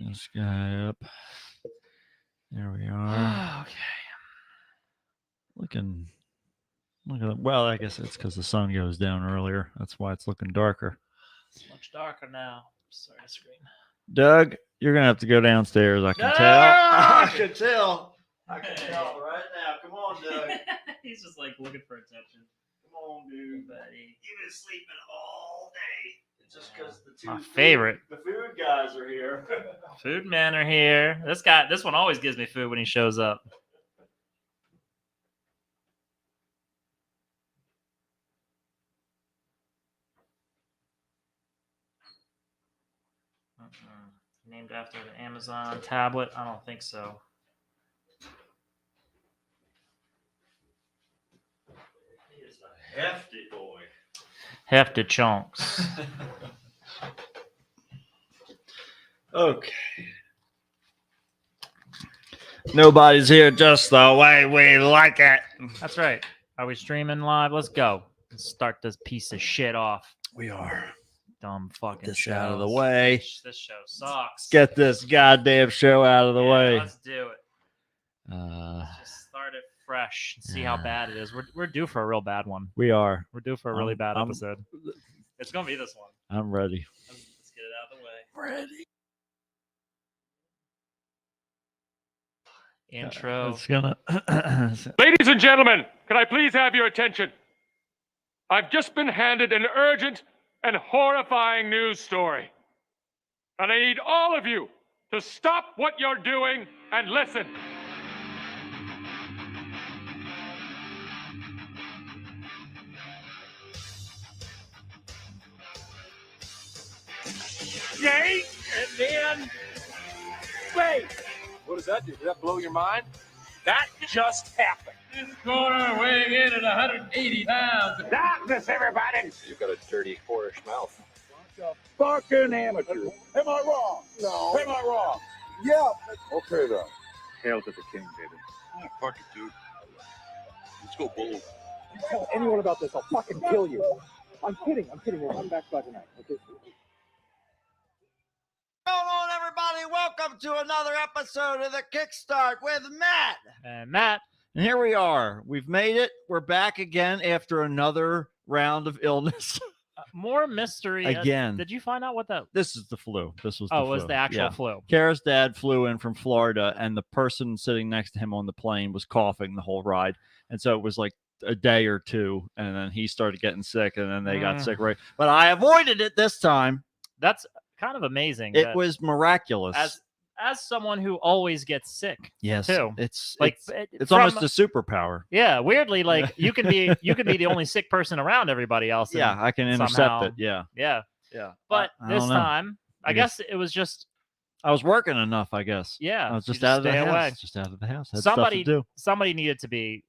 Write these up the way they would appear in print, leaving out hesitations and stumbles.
this guy up. There we are. Okay. Looking. Well, I guess it's because the sun goes down earlier. That's why it's looking darker. It's much darker now. Sorry, screen. Doug, you're gonna have to go downstairs. I can tell. I can tell. I can tell right now. Come on, Doug. He's just like looking for attention. Come on, dude. Buddy. You've been sleeping all day. It's just because My favorite. The food guys are here. Food men are here. This one always gives me food when he shows up. Named after the Amazon tablet? I don't think so. He is a hefty boy. Hefty chunks. Okay. Nobody's here just the way we like it. That's right. Are we streaming live? Let's go. Let's start this piece of shit off. We are. Dumb fucking Get this shows. out of the way. This show sucks. Get this goddamn show out of the way. Let's do it. Just start it fresh and see how bad it is. We're due for a real bad one. We are. We're due for a really bad episode. It's gonna be this one. I'm ready. Let's get it out of the way. Ready. Intro. It's gonna. Ladies and gentlemen, can I please have your attention? I've just been handed an urgent and horrifying news story. And I need all of you to stop what you're doing and listen. Yay! And then... Wait! What does that do? Did that blow your mind? That just happened. This corner weighing in at 180 pounds. Darkness, everybody! You've got a dirty, whorish mouth. Fucking amateur. Am I wrong? No. Am I wrong? Yeah. Okay then. Hail to the king, baby. Yeah, fuck it, dude. Let's go, Bull. You tell anyone about this, I'll fucking kill you. I'm kidding. We'll come back by tonight. Okay. Come on, everybody. Welcome to another episode of the Kickstart with Matt. And Matt. And here we are. We've made it. We're back again after another round of illness. More mystery. Again. Did you find out what that... This is the flu. This was the Oh, flu. it was the actual Yeah. flu. Kara's dad flew in from Florida, and the person sitting next to him on the plane was coughing the whole ride. And so it was like a day or two, and then he started getting sick, and then they got sick, right? But I avoided it this time. That's kind of amazing. It was miraculous. As someone who always gets sick. Yes, too. it's Like it's from- almost a superpower. Yeah, weirdly, like you can be the only sick person around everybody else. and Yeah, I can intercept somehow- it. Yeah, Yeah. yeah. But I this don't know. time, I guess it was just I was working enough. I guess. yeah. I was you just out of the stay house. away. Just out of the house. Had stuff Somebody to do. somebody needed to be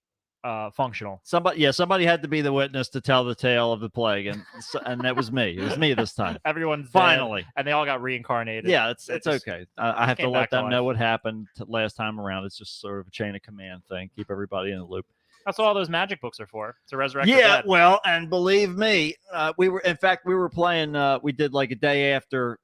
functional. Somebody had to be the witness to tell the tale of the plague, and that was me. It was me this time. Everyone's Finally. dead, and they all got reincarnated. Yeah, it's It just okay. I have to came let back to them know life. what happened last time around. It's just sort of a chain of command thing. Keep everybody in the loop. That's what all those magic books are for, to resurrect the Yeah, dead. well, and believe me, we were playing. We did like a day after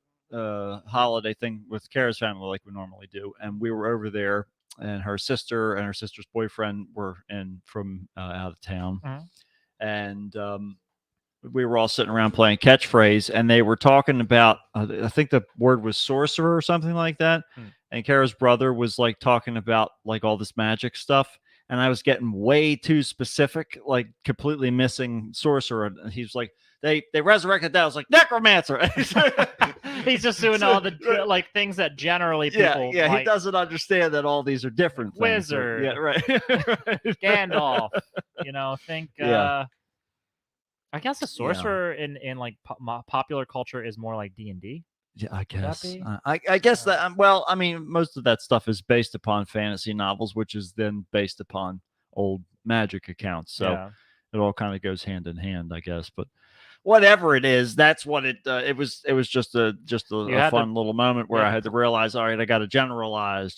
holiday thing with Kara's family, like we normally do, and we were over there. And her sister and her sister's boyfriend were in from out of town, Mhm. and we were all sitting around playing catchphrase, and they were talking about I think the word was sorcerer or something like that. And Kara's brother was like talking about like all this magic stuff, and I was getting way too specific, like completely missing sorcerer. And he's like, they resurrected that. I was like, necromancer. He's just doing all the like things that generally people Yeah, he like. doesn't understand that all these are different things. Wizard. Yeah, right. Gandalf, think Yeah. I guess a sorcerer in like popular culture is more like D&D. Yeah, I guess. be? I guess that. Well, I mean, most of that stuff is based upon fantasy novels, which is then based upon old magic accounts. So Yeah. it all kind of goes hand in hand, I guess. But whatever it is, that's what it. It was just a You had to- fun little moment where yeah. I had to realize, all right, I got to generalize.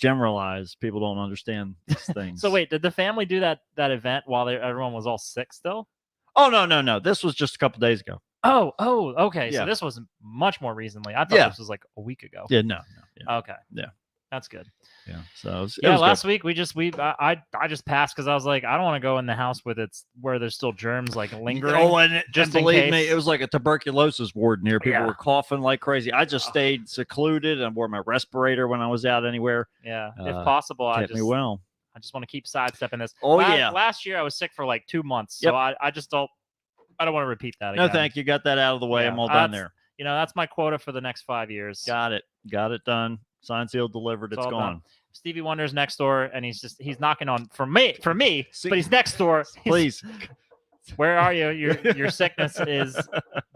People don't understand these things. So wait, did the family do that event while everyone was all sick still? Oh no! This was just a couple days ago. Okay. Yeah. So this was much more recently. I thought Yeah. this was like a week ago. Yeah, no. Yeah. Okay. Yeah. That's good. Yeah. So it was Yeah, good. last week I just passed because I was like, I don't want to go in the house with where there's still germs like lingering. Oh, and just in believe me, case. it was like a tuberculosis ward in here. People Yeah. were coughing like crazy. I just stayed secluded and wore my respirator when I was out anywhere. Yeah, if Uh, possible, I Kept me just well. I just want to keep sidestepping this. Oh, yeah. Last year I was sick for like 2 months, Yep. so I just don't. I don't want to repeat that No, again. thank you. Got that out of the way. Yeah, I'm all done that's- there. You know, that's my quota for the next 5 years. Got it. Got it done. Signed, sealed, delivered. It's all gone. done. Stevie Wonder's next door, and he's knocking on for me, See- but he's next door. He's- Please. Where are you? Your sickness is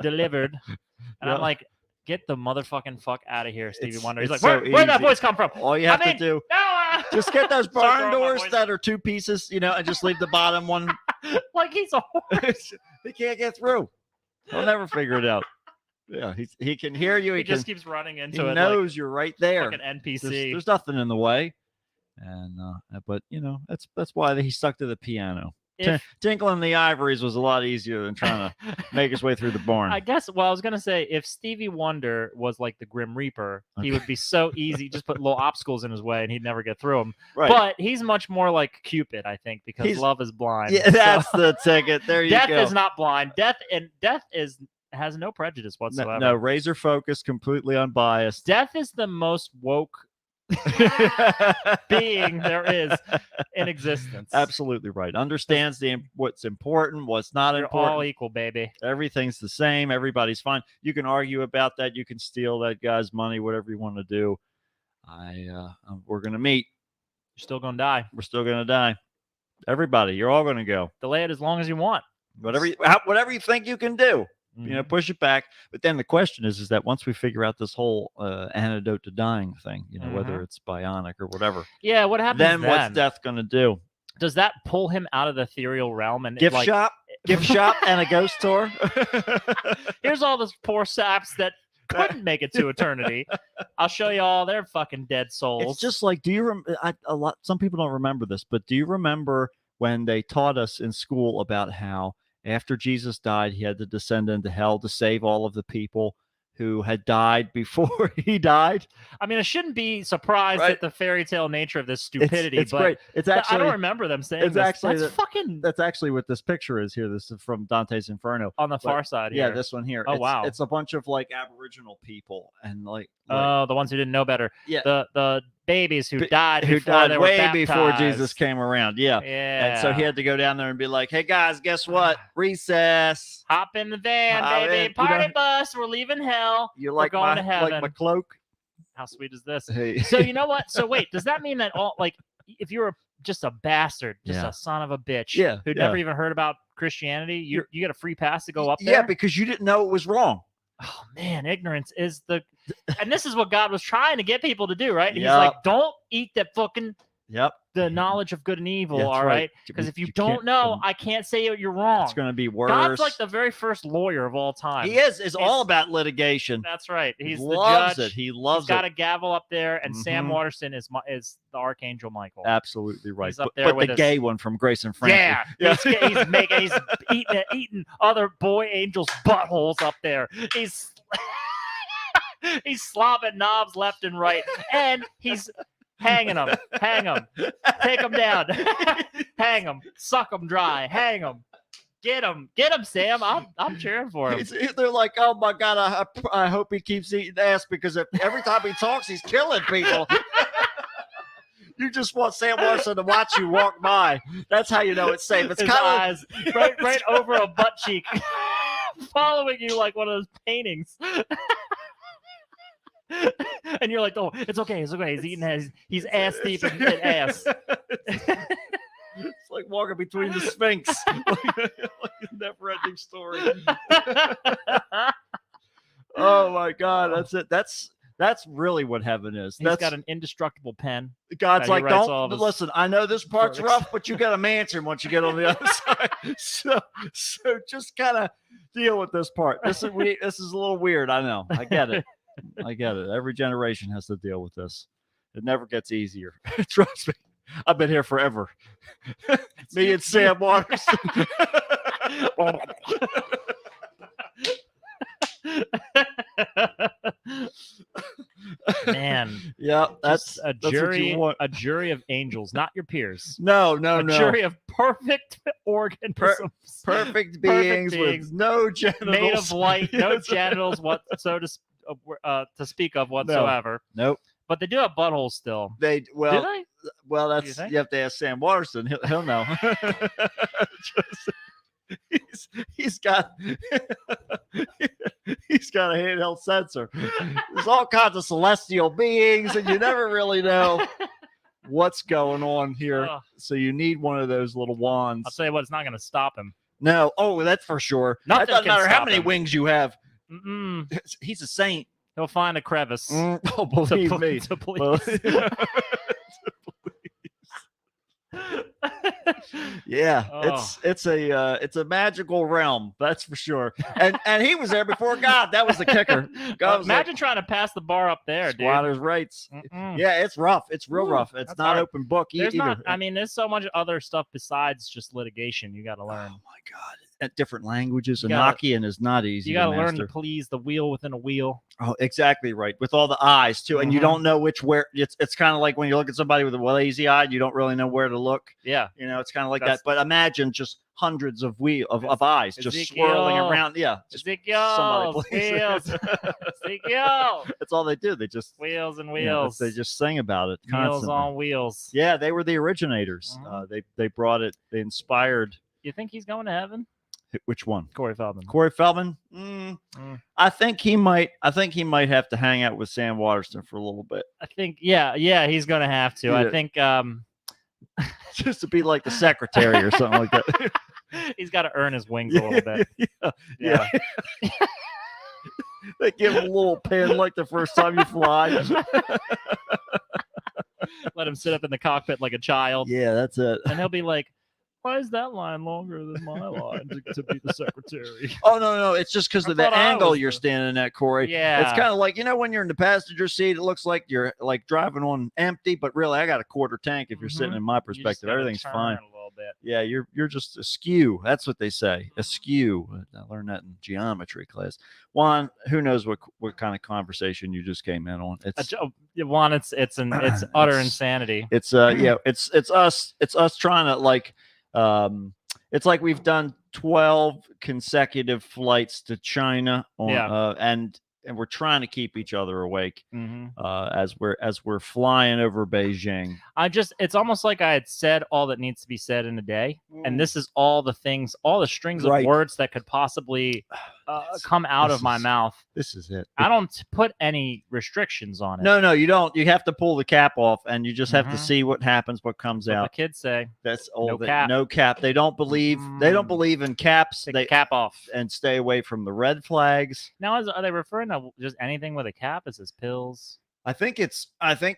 delivered. And Yeah. I'm like, get the motherfucking fuck out of here, Stevie It's- Wonder. He's like, it's so where'd that easy. voice come from? All you have I mean, to do, No, just get those Start barn throwing my doors voice. that are 2 pieces, and just leave the bottom one. like he's a He can't get through. He'll never figure it out. Yeah, he can hear you. he He just can. keeps running He into it knows you're right there. like an NPC. There's nothing in the way, and but that's why he stuck to the piano. If- Tinkling the ivories was a lot easier than trying to make his way through the barn. I guess. Well, I was gonna say if Stevie Wonder was like the Grim Reaper, he would be so easy. Just put little obstacles in his way, and he'd never get through them. Right. But he's much more like Cupid, I think, because He's- love is blind. Yeah, So that's the ticket. There you death go. is not blind. Death has no prejudice whatsoever. no, razor focus, completely unbiased. Death is the most woke being there is in existence. Absolutely right. Understands what's important, what's not You're important. all equal, baby. Everything's the same. Everybody's fine. You can argue about that. You can steal that guy's money, whatever you want to do. We're gonna meet. You're still gonna die. We're still gonna die. Everybody, you're all gonna go. Delay it as long as you want. Whatever you think you can do. Mhm. Push it back. But then the question is that once we figure out this whole antidote to dying thing, whether it's bionic or whatever, Yeah, what happens then then? what's death gonna do? Does that pull him out of the ethereal realm and Gift like, shop, and a ghost tour. here's all those poor saps that couldn't make it to eternity. I'll show you all their fucking dead souls. It's just like, do you some people don't remember this, but do you remember when they taught us in school about how after Jesus died, he had to descend into hell to save all of the people who had died before he died? I mean, I shouldn't be surprised Right. at the fairy tale nature of this stupidity, It's but great. It's I actually don't remember them saying it's this. actually That's fucking that's actually what this picture is here. This is from Dante's Inferno. on the far side Yeah, here. this one here. Oh, It's- wow. It's a bunch of like Aboriginal people and like Oh, the ones who didn't know better. Yeah. The babies who Bi- died who before died they were way before baptized. Jesus came around. Yeah. Yeah. And so he had to go down there and be like, "Hey guys, guess what? Recess. hop in the van, Hop in, baby. you Party know- bus. We're leaving hell. You We're like going my to heaven. like my cloak?" How sweet is this? Hey. So you know what? So wait, does that mean that all like if you're just a bastard, just Yeah. a son of a bitch, Yeah, who'd yeah. never even heard about Christianity, you get a free pass to go up Yeah, there? because you didn't know it was wrong. Oh man, ignorance is the and this is what God was trying to get people to do, right? He's Yep. like, don't eat that fucking Yep. the knowledge of good and evil, That's all right. right? Because if you don't can't- know, I can't say you're wrong. it's going to be worse. God's like the very first lawyer of all time. He is all about litigation. That's right. He's loves the judge. it. He loves He's got it. a gavel up there, and Sam Mhm. Waterston is the Archangel Michael. Absolutely right. He's up But, there but with the his- gay one from Grace and Frankie. Yeah, he's eating other boy angels' buttholes up there. He's slobbing knobs left and right, and he's hanging them. Hang them. Take them down. Hang them. Suck them dry. Hang them. Get him, Sam. I'm cheering for him. They're like, "Oh my God, I hope he keeps eating ass because every time he talks, he's killing people." You just want Sam Larson to watch you walk by. That's how you know it's safe. It's His kind of eyes right over a butt cheek, following you like one of those paintings. And you're like, oh, it's okay. He's eating ass. He's ass deep in ass. It's like walking between the Sphinx. like a never-ending story. Oh my God, that's it. That's really what heaven is. He's That's got an indestructible pen. God's he like, writes all don't of his listen. I know this part's verdicts. rough, but you got a mansion once you get on the other side. So just kind of deal with this part. This is a little weird. I know. I get it. Every generation has to deal with this. It never gets easier. Trust me. I've been here forever. Me and Sam Waterston. Man, Yeah, that's a that's what jury, you want. a jury of angels, not your peers. No, A jury of perfect organisms, perfect beings beings with no genitals. made of light, no Yes. genitals, to speak of whatsoever. Nope. But they do have buttholes still. They Do well, they? well, you that's think? you have to ask Sam Waterston. He'll know. He's got he's got a handheld sensor. There's all kinds of celestial beings, and you never really know what's going on here. Ugh. So you need one of those little I'll wands. tell you what, it's not going to stop him. No, oh, that's for sure. Nothing It doesn't can matter how stop many him. wings you have. Mm-mm. He's a saint. He'll find a crevice. Oh, to believe pl- me. to please. Well, yeah, Oh. it's a magical realm, that's for sure. And he was there before God. That was the kicker. God was Imagine trying to pass the bar up there, dude. squatters' rights. Mm-mm. Yeah, it's rough. It's real Ooh, rough. It's that's not hard. open book There's either. not. I mean, there's so much other stuff besides just litigation. You got to Oh learn. my God. At different languages, You gotta- Enochian is not easy. You got to to learn master. to please the wheel within a wheel. Oh, exactly right. With all the eyes too, and you Mhm. don't know where. It's kind of like when you look at somebody with a lazy eye, you don't really know where to look. Yeah. You know, it's kind of like That's- that. But imagine just hundreds of of eyes just swirling Ezekiel. around. Yeah, just Ezekiel, somebody please. wheels, Ezekiel, That's all they do. They just wheels and you know, wheels. they just sing about it Meals constantly. on wheels. Yeah, they were the originators. Mhm. They brought it. They inspired. You think he's going to heaven? Which one? Corey Feldman. Corey Feldman. I think he might. I think he might have to hang out with Sam Waterston for a little bit, I think, yeah, he's going to have to. Yeah. I think just to be like the secretary or something like that. he's got to earn his wings a little bit. Yeah. They give him a little pin like the first time you fly. Let him sit up in the cockpit like a child. Yeah, that's it. And he'll be like, why is that line longer than my line to be the secretary? Oh no, it's just because I of the thought I angle was you're the- standing at, Corey. Yeah. It's kind of like, you know, when you're in the passenger seat, it looks like you're like driving on empty, but really I got a quarter tank if you're sitting Mhm. in my You just perspective. gotta Everything's turn fine. a little bit. Yeah, you're just askew. That's what they say. Askew. I learned that in geometry class. Juan, who knows what kind of conversation you just came in on? It's Juan, it's utter It's- insanity. it's yeah, it's us trying to like it's like we've done 12 consecutive flights to China on, Yeah. and we're trying to keep each other awake Mhm. as we're flying over Beijing. It's almost like I had said all that needs to be said in a day. And this is all the things, all the strings of Right. words that could possibly come out this of my is- mouth. This is it. I don't put any restrictions on it. No, you don't. You have to pull the cap off, and you just have to Mhm. see what happens, what comes What the out. kids say, That's all. no that- cap. No cap. They don't believe. They don't Mm. believe in caps. take They the cap off. and stay away from the red flags. Now, are they referring to just anything with a cap? Is this pills? I think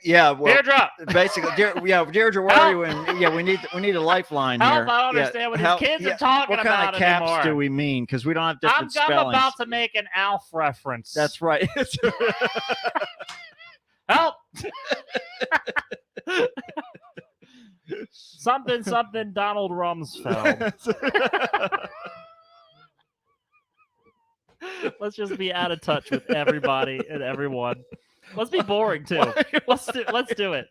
yeah. Well, Teardrop. basically, Deirdre, where are you? And yeah, we need a lifeline Help, here. I don't understand what these help- kids yeah, are talking What kind about of caps anymore. do we mean? Because we don't have I'm different spellings. about to make an Alf reference. That's right. Help. something Donald Rumsfeld. Let's just be out of touch with everybody and everyone. Let's be boring too. Let's do it.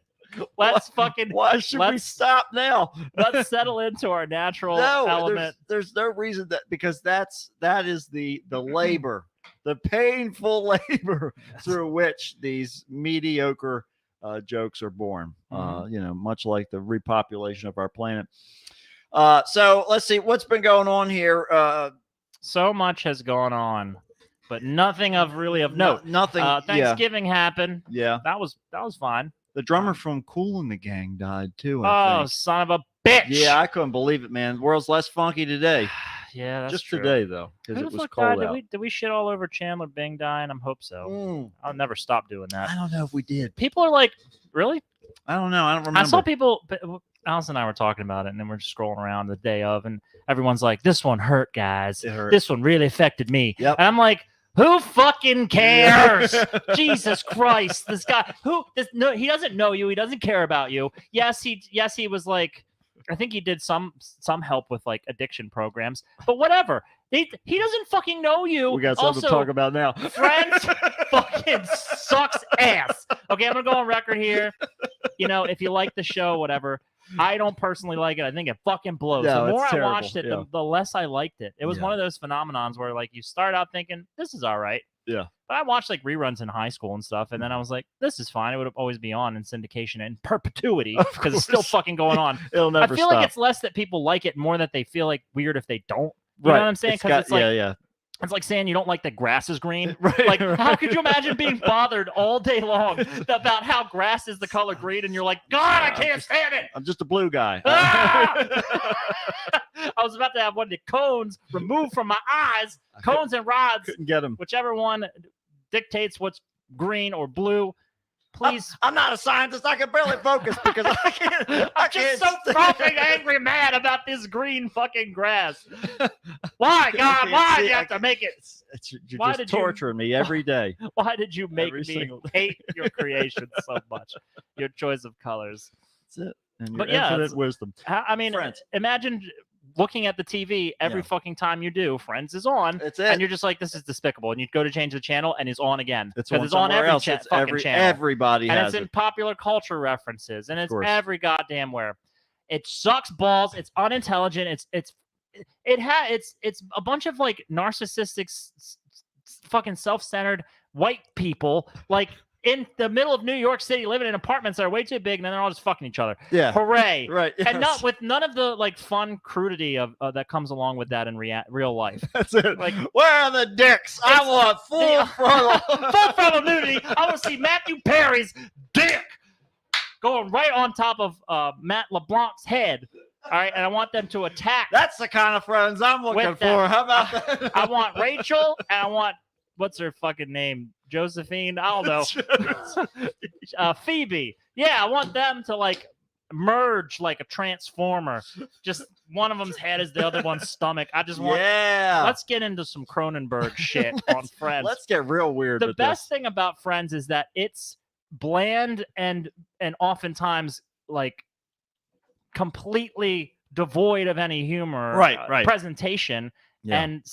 Let's fucking Why should we let's- stop now? let's settle into our natural No, element. there's no reason because that is the labor, the painful labor through which these mediocre jokes are born. You know, much like the repopulation of our planet. So let's see what's been going on here. So much has gone on, but nothing of note. Nothing. Thanksgiving happened. Yeah. That was fine. The drummer from Kool and the Gang died too. Oh, I think. son of a bitch! Yeah, I couldn't believe it, man. The world's less funky today. Yeah, that's Just true. today though, because Who it the was fuck cold died? out. Did we shit all over Chandler Bing dying? I hope so. I'll never stop doing that. I don't know if we did. People are like, really? I don't know. I don't remember. I saw people. Alice and I were talking about it, and then we're just scrolling around the day of, and everyone's like, "This one hurt, guys. It hurt. This one really affected me." Yep. And I'm like, "Who fucking cares?" Jesus Christ, this guy he doesn't know you. He doesn't care about you. Yes, he was like, I think he did some help with like addiction programs, but whatever. He doesn't fucking know you. We got something also, to talk about now. Friends fucking sucks ass. Okay, I'm gonna go on record here. You know, if you like the show, whatever. I don't personally like it. I think it fucking blows. No, The more it's I terrible. watched it, Yeah. the less I liked it. It was Yeah. one of those phenomenons where like you start out thinking this is all right. Yeah. But I watched like reruns in high school and stuff, and then I was like, this is fine. It would always be on in syndication in perpetuity Of because it's still course. fucking going on. It'll never I feel stop. like it's less that people like it more that they feel like weird if they don't. You right. know what I'm saying? Because it's like yeah. it's like saying you don't like the grass is green. Right, Like, how right. could you imagine being bothered all day long about how grass is the color green, and you're like, God, I can't stand it. I'm just a blue guy. Ah! I was about to have one of the cones removed from my eyes, cones and rods, Couldn't get him. whichever one dictates what's green or blue. Please. I'm not a scientist. I can barely focus because I can't. I'm just so fucking angry mad about this green fucking grass. Why, God? Why do you have to make it? You're Why just did you- torturing me every day. Why did you make Every me single day. hate your creation so much? Your choice of colors. That's it. And your But yeah, infinite it's- wisdom. I mean, Friends. imagine looking at the TV every Yeah. fucking time you do. Friends is on, It's it. and you're just like, this is despicable. And you go to change the channel, and it's on again. It's Because on it's on somewhere every else. cha- It's fucking channel. everybody And has it's in it. popular culture references, and it's course. every goddamn where. It sucks balls. It's unintelligent. It's a bunch of like narcissistic, fucking self-centered white people like in the middle of New York City living in apartments that are way too big, and then they're all just fucking each other. Yeah. Hooray! Right. And not yes. with none of the like fun crudity of that comes along with that in real life. That's it. like- Where are the dicks? I It's- want full frontal. Full frontal nudity. I want to see Matthew Perry's dick going right on top of Matt LeBlanc's head. All right, and I want them to attack. That's the kind of friends I'm looking With for. that- How about that? I want Rachel, and I want what's her fucking name, Josephine. I don't know. Phoebe. Yeah, I want them to like merge like a transformer. Just one of them's head is the other one's stomach. I just want. Yeah. Let's get into some Cronenberg shit on Friends. Let's get real weird The with best this. thing about Friends is that it's bland and oftentimes like completely devoid of any humor, Right. presentation, Yeah. and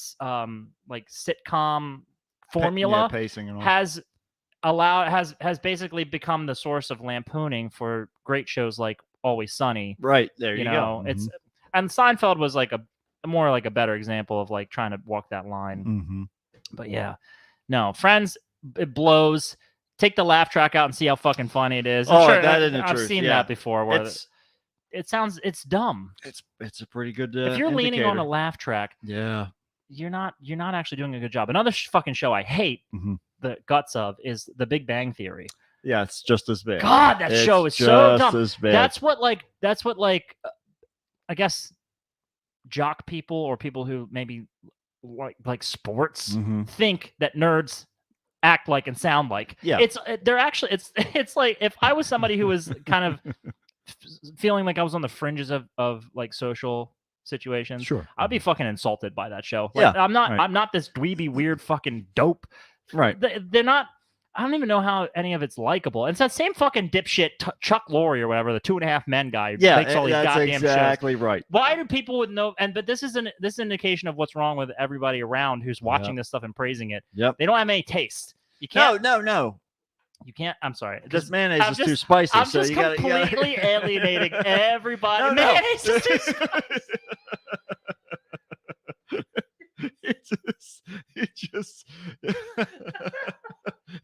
like sitcom Yeah, formula pacing and all. has basically become the source of lampooning for great shows like Always Sunny. Right. There You you, know, go. it's and Seinfeld was like a more like a better example of like trying to walk that line. Mm-hmm. But yeah, no, Friends, it blows. Take the laugh track out and see how fucking funny it is. I'm Oh, sure that isn't the I've truth, seen yeah. that before. Where It's it's dumb. it's a pretty good. If you're leaning on a indicator. laugh track, yeah. you're not actually doing a good job. Another fucking show I hate Mhm. the guts of is The Big Bang Theory. Yeah, it's just as bad. God, that It's show is so just dumb. as bad. That's what I guess jock people or people who maybe like sports Mhm. think that nerds act like and sound like. Yeah. They're actually it's like if I was somebody who was kind of feeling like I was on the fringes of like social situations, Sure. I'd be fucking insulted by that show. Like, Yeah, I'm not right. I'm not this dweeby weird fucking dope. Right. They're not. I don't even know how any of it's likable. It's that same fucking dipshit Chuck Lorre or whatever, the 2.5 Men guy who Yeah, makes all these that's goddamn shows. exactly right. Why do people with no and but this is an indication of what's wrong with everybody around who's watching this stuff and praising it. Yep. They don't have any taste. You can't. No. You can't. I'm sorry. This mayonnaise I'm is too just- spicy. I'm so just you gotta, completely alienating everybody. No, no. Mayonnaise is too spicy. it just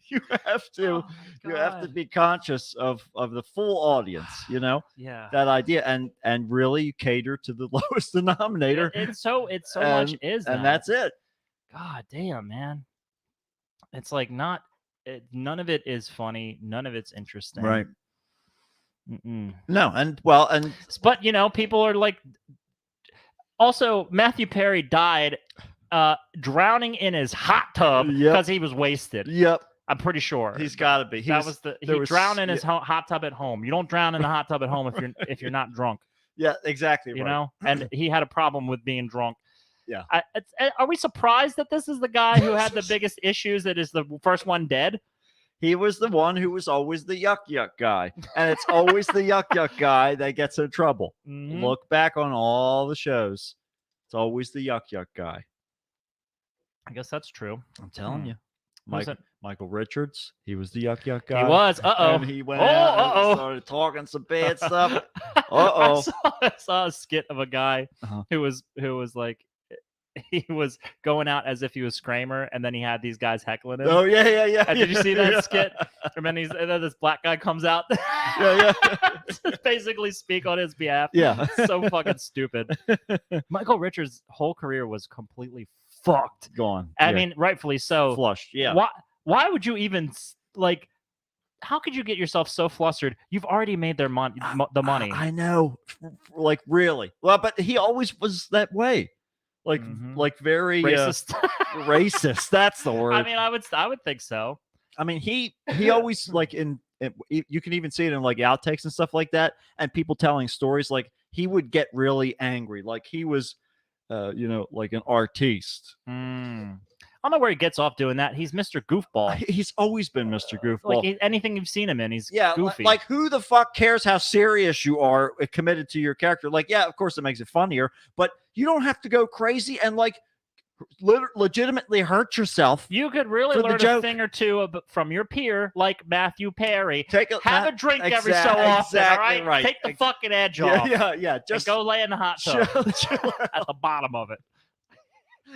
you have to Oh my you have to God. be conscious of the full audience, you know, Yeah. that idea, and really cater to the lowest denominator, It's so much is and that. that's it. God damn, man. It's like none of it is funny. None of it's interesting. Right. Mm-mm. No, and But you know, people are like. Also, Matthew Perry died drowning in his hot tub Yep. because he was wasted. yep, I'm pretty sure he's got to be. He that was, was he there was- drowned in his hot tub at home. You don't drown in the hot tub at home if you're not drunk. yeah, exactly. You right. know, and he had a problem with being drunk. Yeah. Are we surprised that this is the guy who had the biggest issues? That is the first one dead. He was the one who was always the yuck guy, and it's always the yuck guy that gets in trouble. Mhm. Look back on all the shows; it's always the yuck guy. I guess that's true. I'm telling Hmm. you. Who's it? Michael Richards, he was the yuck yuck guy. He was. And he went Oh, out and uh-oh. started talking some bad stuff. I saw a skit of a guy Uh-huh. who was like he was going out as if he was Kramer, and then he had these guys heckling him. Oh yeah, yeah. And did you see that yeah. skit? And then this black guy comes out, Yeah, to basically speak on his behalf. Yeah. So fucking stupid. Michael Richards' whole career was completely fucked. Gone. I Yeah. mean, rightfully so. flushed. Yeah. Why would you even like? How could you get yourself so flustered? You've already made their money. The money. I know. Like really. Well, but he always was that way. Like Mhm. like very Racist. racist. That's the word. I mean, I would think so. I mean, he always like you can even see it in like outtakes and stuff like that, and people telling stories like he would get really angry, like he was, like an artiste. I don't know where he gets off doing that. He's Mr. Goofball. He's always been Mr. Goofball. Like anything you've seen him in, he's yeah, goofy. like who the fuck cares how serious you are committed to your character? Like, yeah, of course it makes it funnier, but you don't have to go crazy and like legitimately hurt yourself. you could really for the learn a joke. thing or two from your peer, like Matthew Perry. Take Have a drink every so often, all exactly right? right. Take the fucking edge yeah, off. yeah. And Just go lay in the hot tub chill out. at the bottom of it.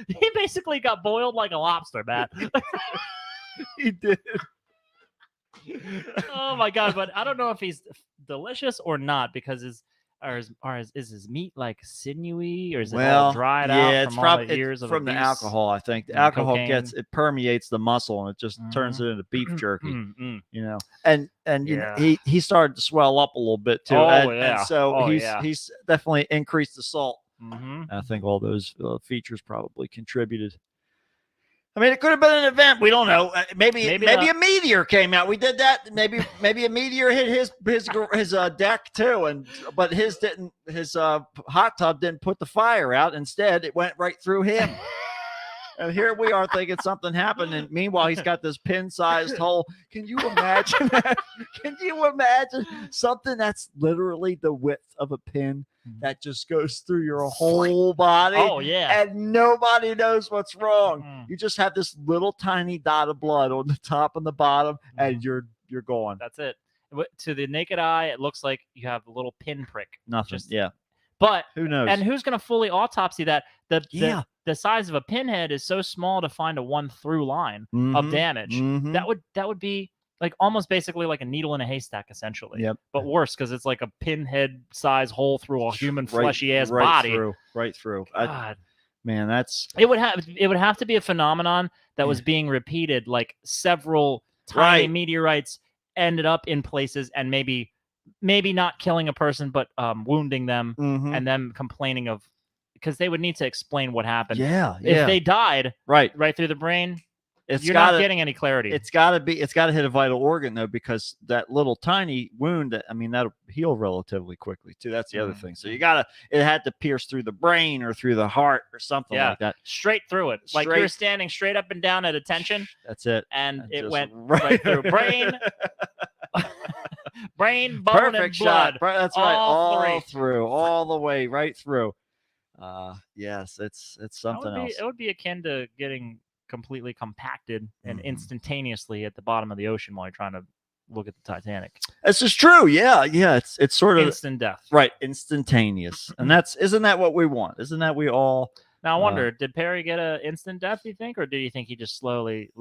He basically got boiled like a lobster, Matt. He did. Oh my god! But I don't know if he's delicious or not because is his meat like sinewy or is it all dried out it's from all the probably years of from the abuse? alcohol. I think the and alcohol cocaine. it permeates the muscle and it just turns it into beef jerky. Mm. And you know, Yeah. he started to swell up a little bit too. Oh, and yeah. so Oh, he's yeah. he's definitely increased the salt. Mm-hmm. I think all those features probably contributed. I mean, it could have been an event. We don't know. Maybe a meteor came out. We did that. Maybe a meteor hit his deck too, but his didn't. His hot tub didn't put the fire out. Instead, it went right through him. And here we are thinking something happened, and meanwhile he's got this pin-sized hole. Can you imagine that? Can you imagine something that's literally the width of a pin that just goes through your whole body? Oh yeah. And nobody knows what's wrong. Mhm. You just have this little tiny dot of blood on the top and the bottom, and you're gone. That's it. To the naked eye, it looks like you have a little pinprick. Nothing. Just- Yeah. But Who knows? and who's going to fully autopsy that? Yeah. The size of a pinhead is so small to find a one through line of Mhm. damage. Mhm. That would be like almost basically like a needle in a haystack, essentially. Yep. But worse because it's like a pinhead size hole through a human Right- fleshy ass right body. Right through. God. Man, that's It would have to be a phenomenon that was being repeated, like several tiny Right. meteorites ended up in places and maybe not killing a person but wounding them mhm. and them complaining of because they would need to explain what happened. yeah. If they died right. through the brain, It's you're gotta, not getting any clarity. It's got to hit a vital organ though, because that little tiny wound, I mean, that'll heal relatively quickly too. That's the other thing. So it had to pierce through the brain or through the heart or something Yeah. like that. straight through it. Like you're Straight- standing straight up and down at attention That's it. and And it just went right through brain, brain, bone, Perfect and blood. shot. That's right. all All three. through, all the way, right through. Yes, it's That something would be- else. It would be akin to getting completely compacted and Mhm. instantaneously at the bottom of the ocean while you're trying to look at the Titanic. This is true. Yeah, yeah. It's sort of Instant death. right, instantaneous, and isn't that what we want? Isn't that we all? Now I wonder, did Perry get an instant death? Do you think, or do you think he just slowly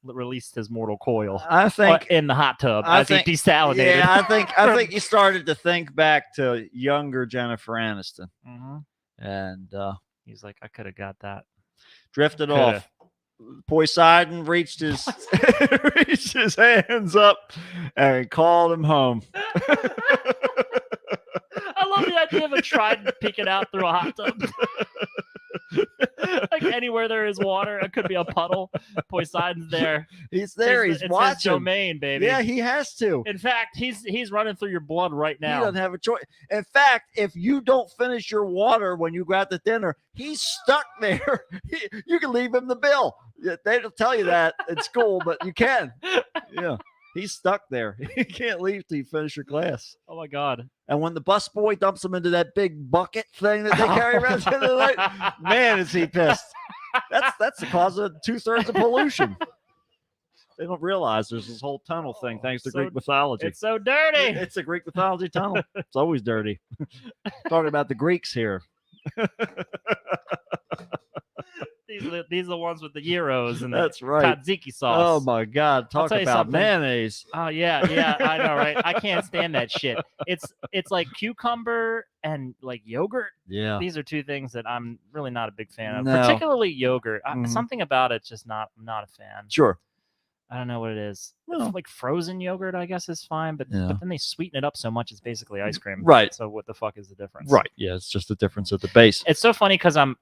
released his mortal coil I think. in the hot tub I as think- he desalinated? Yeah, I think he started to think back to younger Jennifer Aniston, hmm and He's like, I could have got that. drifted Coulda. off. Poseidon reached his reached his hands up and called him home. I love the idea of a trident peeking out through a hot tub. Like anywhere there is water, it could be a puddle. Poseidon's there. He's there. It's He's his watching. domain, baby. Yeah, he has to. In fact, he's running through your blood right He now. doesn't have a choice. In fact, if you don't finish your water when you go out to dinner, he's stuck there. You can leave him the bill. They don't tell you that in school, but you can. Yeah, he's stuck there. You can't leave till you finish your glass. Oh my god. And when the busboy dumps him into that big bucket thing that they carry around the night, man, is he pissed. That's the cause of 2/3 of pollution. They don't realize there's this whole tunnel thing thanks to So- Greek mythology. It's so dirty. It's a Greek mythology tunnel. It's always dirty. Talking about the Greeks here. These are the ones with the gyros and That's the right. tzatziki Oh sauce. my God! Talk tell you about something. mayonnaise. Oh yeah, I know, right? I can't stand that shit. It's like cucumber and like yogurt. Yeah. These are two things that I'm really not a big fan of. No. Particularly yogurt. Mhm. Something about it's just not. I'm not a fan. Sure. I don't know what it is. Well. Like frozen yogurt, I guess is fine, but Yeah. then they sweeten it up so much it's basically ice cream. Right. So what the fuck is the difference? Right. Yeah. It's just the difference at the base. It's so funny because I'm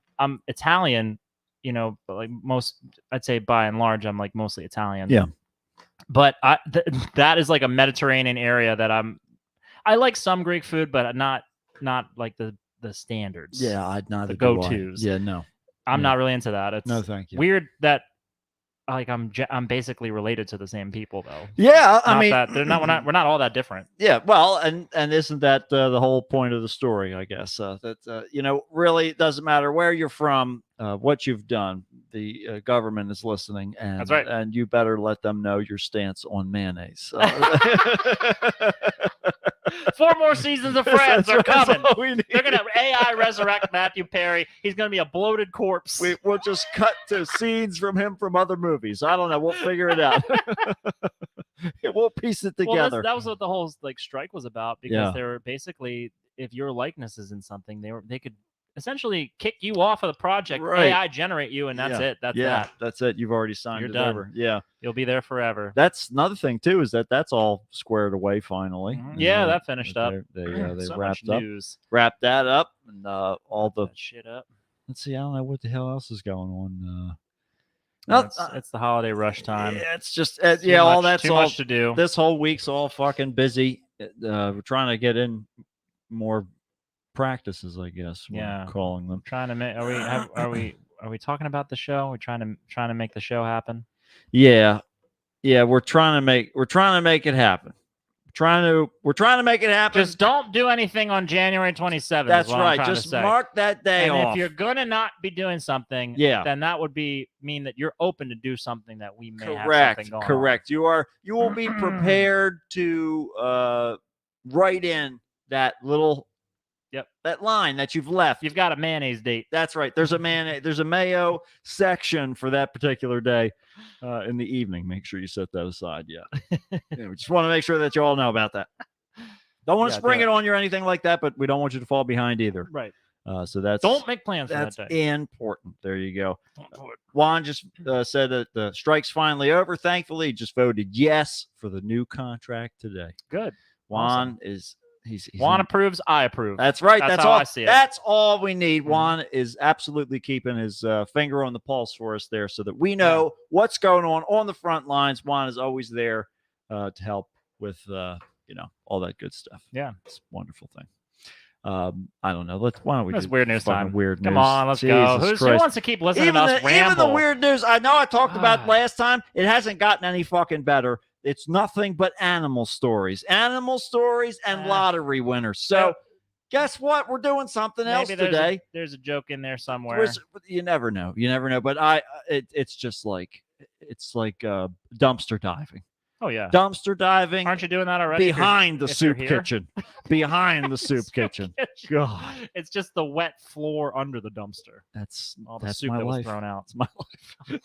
Italian, you know, but like I'd say by and large I'm like mostly Italian. Yeah. But that is like a Mediterranean area that I like some Greek food, but not like the standards. Yeah. I'd not The go-tos. Yeah. No. I'm yeah. not really into that. It's No. Thank you. weird that like I'm basically related to the same people though. Yeah. I Not mean, that they're not we're not all that different. yeah. Well, and isn't that the whole point of the story? I guess that you know, really it doesn't matter where you're from, what you've done. The government is listening, and That's right. And you better let them know your stance on mayonnaise. 4 more seasons of Friends are That's coming. all we need. They're gonna AI resurrect Matthew Perry. He's gonna be a bloated corpse. We'll just cut to scenes from him from other movies. I don't know. We'll figure it out. We'll piece it Well, together. that was what the whole like strike was about because Yeah. they were basically if your likeness is in something, they could essentially kick you off of the project, Right. AI generate you, and that's Yeah. it. That's yeah, that. that's it. You've already signed You're it done. over. Yeah. You'll be there forever. That's another thing too, is that's all squared away finally. Mhm. And, Yeah, that finished up. They So wrapped much up, news. wrapped that up, and all the That shit up. let's see, I don't know what the hell else is going on. No, No, it's the holiday rush time. yeah, it's just Too yeah, all much- that's too all. much to do. This whole week's all fucking busy. We're trying to get in more practices, I guess. We're Yeah. calling them. Trying to make are we talking about the show? We're trying to make the show happen. Yeah, we're trying to make it happen. We're trying to make it happen. Just don't do anything on January 27th. That's is what I'm right. trying to Just say. mark that day and off. if you're gonna not be doing something, Yeah. then that would mean that you're open to do something that we may have Correct. something going on. Correct. You will be prepared to write in that little that line that you've left. You've got a mayonnaise date. That's right. There's a mayo section for that particular day in the evening. Make sure you set that aside. Yeah. Yeah, we just want to make sure that you all know about that. Don't want to Yeah, spring do it on you or anything like that, but we don't want you to fall behind either. Right. So that's Don't make plans for that's that day. important. There you go. Don't do it. Juan just said that the strike's finally over. Thankfully, he just voted yes for the new contract today. Good. Juan is he's Juan in- approves. I approve. That's right. That's That's how all. I see it. That's all we need. Mhm. Juan is absolutely keeping his finger on the pulse for us there, so that we know what's going on the front lines. Juan is always there to help with all that good stuff. Yeah. It's a wonderful thing. I don't know. Why don't we That's do weird news fucking time. Weird Come news? on, let's go. Jesus Who Christ. wants to keep listening Even to us the, even ramble? the weird news I know I talked about Ah. last time, it hasn't gotten any fucking better. It's nothing but animal stories and lottery winners. So guess what? We're doing something else Maybe today. there's a joke in there somewhere. You never know. You never know. But it's just like dumpster diving. Oh yeah. Dumpster diving Aren't you doing that already? if you're- behind the if you're soup here? kitchen. Behind the soup kitchen. God, It's just the wet floor under the dumpster. that's All the that's soup my that was life. thrown out. It's my life.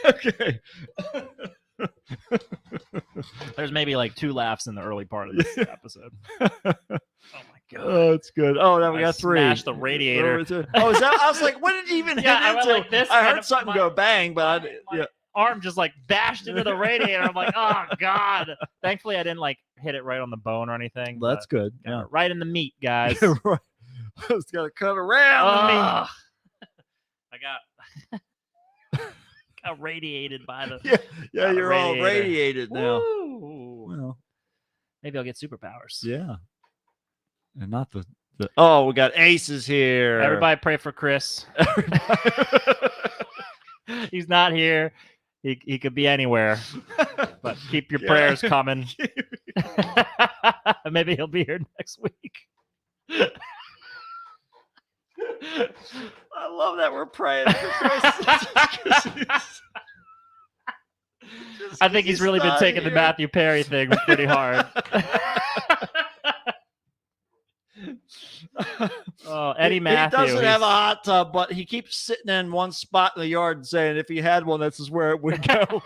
Okay. There's maybe like 2 laughs in the early part of this episode. Oh my god. Oh, it's good. Oh, now we I got 3. smashed the radiator. Oh, is that? I was like, what did he even Yeah, I hit went into? like this, I and heard something my- go bang, but my arm just like bashed into the radiator. I'm like, oh god. Thankfully, I didn't like hit it right on the bone or anything. that's but, good. yeah, Yeah. right in the meat, guys. Right. I was gonna cut around Ugh. I got radiated by the. the meat. Yeah, Got a you're all radiator. radiated now. Woo. Well, Maybe I'll get superpowers. yeah. And not the. Oh, we got aces here. Everybody pray for Chris. He's not here. He could be anywhere. But keep your Yeah. prayers coming. Maybe he'll be here next week. I love that we're praying for Chris. I think he's really been taking the Matthew Perry thing pretty hard. Oh, Eddie Matthews. He doesn't have a hot tub, but he keeps sitting in one spot in the yard and saying if he had one, this is where it would go.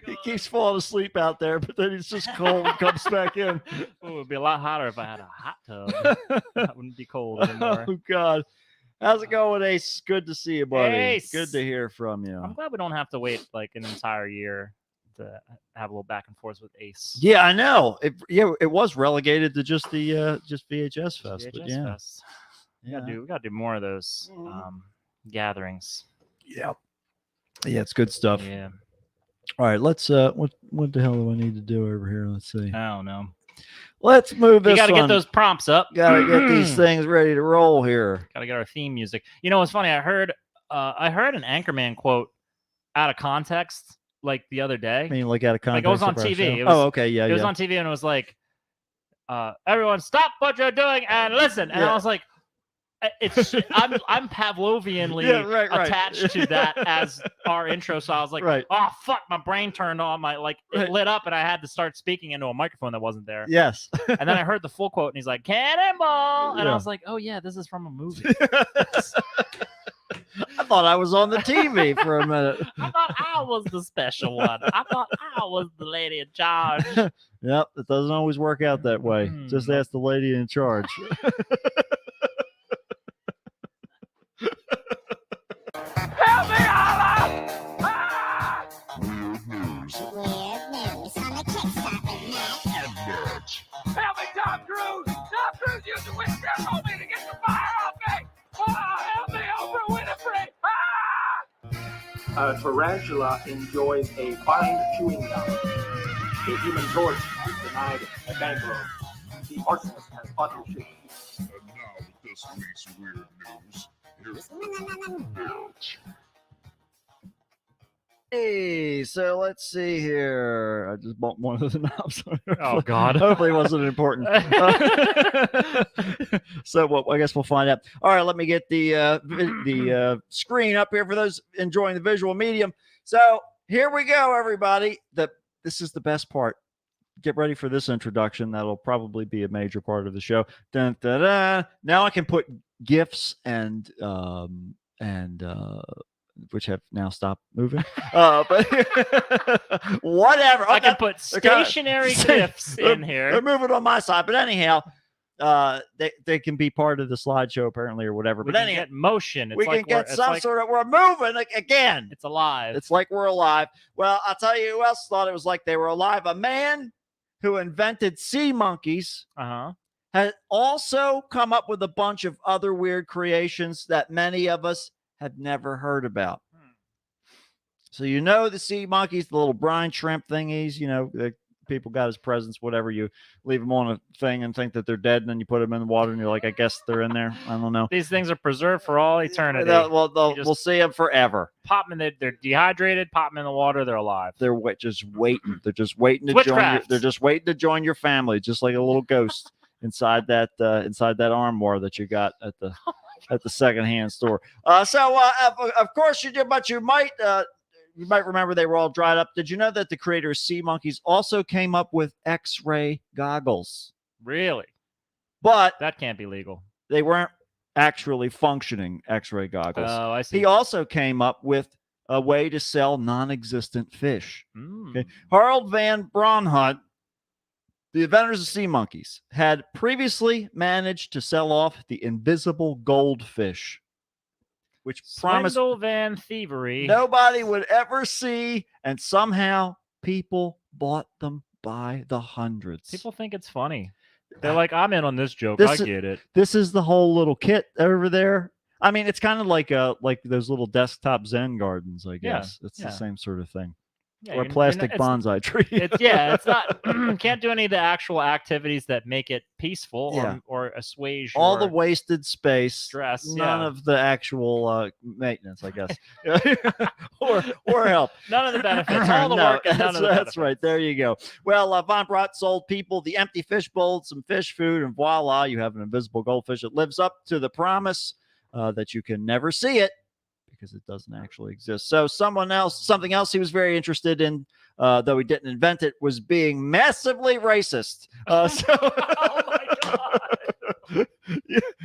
He keeps falling asleep out there, but then he's just cold and comes back in. Oh, it'd be a lot hotter if I had a hot tub. That wouldn't be cold anymore. Oh, God. How's it going, Ace? Good to see you, buddy. Ace. Good to hear from you. I'm glad we don't have to wait like an entire year to have a little back and forth with Ace. Yeah, I know. It was relegated to just the just VHS Fest. But VHS yeah. Fest. Yeah. We gotta do more of those gatherings. Yeah. Yeah, it's good stuff. Yeah. All right, let's what the hell do I need to do over here? Let's see. I don't know. Let's move this. You gotta one. get those prompts up. Gotta get these things ready to roll here. Gotta get our theme music. You know what's funny? I heard an Anchorman quote out of context like the other day. I mean, like out of context. Like it was on of our TV. show. It was- Oh, okay, yeah, It was yeah. on TV and it was like, everyone stop what you're doing and listen. And Yeah. I was like, I'm Pavlovianly Yeah, right. attached to that as our intro. So I was like, Right. oh fuck, my brain turned on. It Right. lit up and I had to start speaking into a microphone that wasn't there. Yes. And then I heard the full quote and he's like, cannonball. And Yeah. I was like, oh yeah, this is from a movie. I thought I was on the TV for a minute. I thought I was the special one. I thought I was the lady in charge. Yep, it doesn't always work out that way. Just ask the lady in charge. Help me, Allah! Ah! Weird news on the Kickstarter net. Help me, Tom Cruise! Tom Cruise used to witchcraft on me to get the fire off me! Help me, Oprah Winfrey! A tarantula enjoys a fine chewing gum. A human torch is denied a bank loan. The arsonist has partnership. And now with this week's weird news, here's Hey, so let's see here. I just bumped one of the knobs. Oh, God. Hopefully it wasn't important. So I guess we'll find out. All right, let me get the screen up here for those enjoying the visual medium. So here we go, everybody. This is the best part. Get ready for this introduction. That'll probably be a major part of the show. Dun, dun, dun. Now I can put GIFs and which have now stopped moving. But whatever. I can put they're kinda- stationary gifs in They're here. moving on my side, but anyhow, they can be part of the slideshow apparently or whatever. We But can anyhow, get motion. It's we like can get some sort of. We're moving again. It's alive. It's like we're alive. Well, I'll tell you who else thought it was like they were alive. A man who invented sea monkeys Uh-huh. has also come up with a bunch of other weird creations that many of us had never heard about. So you know the sea monkeys, the little brine shrimp thingies, the people got as presents, whatever. You leave them on a thing and think that they're dead, and then you put them in the water and you're like, I guess they're in there. I don't know. These things are preserved for all eternity. You just We'll see them forever. pop them in. They're dehydrated. Pop them in the water. They're alive. They're just waiting. They're just waiting to join. Witchcraft. They're just waiting to join your family, just like a little ghost inside that armoire that you got at the secondhand store. Of course you did, but you might remember they were all dried up. Did you know that the creator of Sea Monkeys also came up with X-ray goggles? Really? But That can't be legal. they weren't actually functioning X-ray goggles. Oh, I see. He also came up with a way to sell non-existent fish. Mm. Okay. Harold van Braunhut, the inventors of Sea Monkeys, had previously managed to sell off the invisible goldfish, which promised Swindle Van Thievery. nobody would ever see, and somehow people bought them by the hundreds. People think it's funny. They're like, I'm in on this joke. This I is- get it. This is the whole little kit over there. I mean, it's kind of like those little desktop Zen gardens, I Yeah, guess. It's yeah. the same sort of thing. Yeah, or a you're- plastic it's- bonsai tree. It's not can't do any of the actual activities that make it peaceful Yeah. or assuage all the your wasted space, stress. none Yeah. of the actual maintenance, I guess, or help. None of the benefits. All the No, work and none of the that's benefits. right. There you go. Well, Von Braght sold people the empty fish bowl, some fish food, and voila, you have an invisible goldfish that lives up to the promise that you can never see it because it doesn't actually exist. So something else he was very interested in, though he didn't invent it, was being massively racist. Oh my God.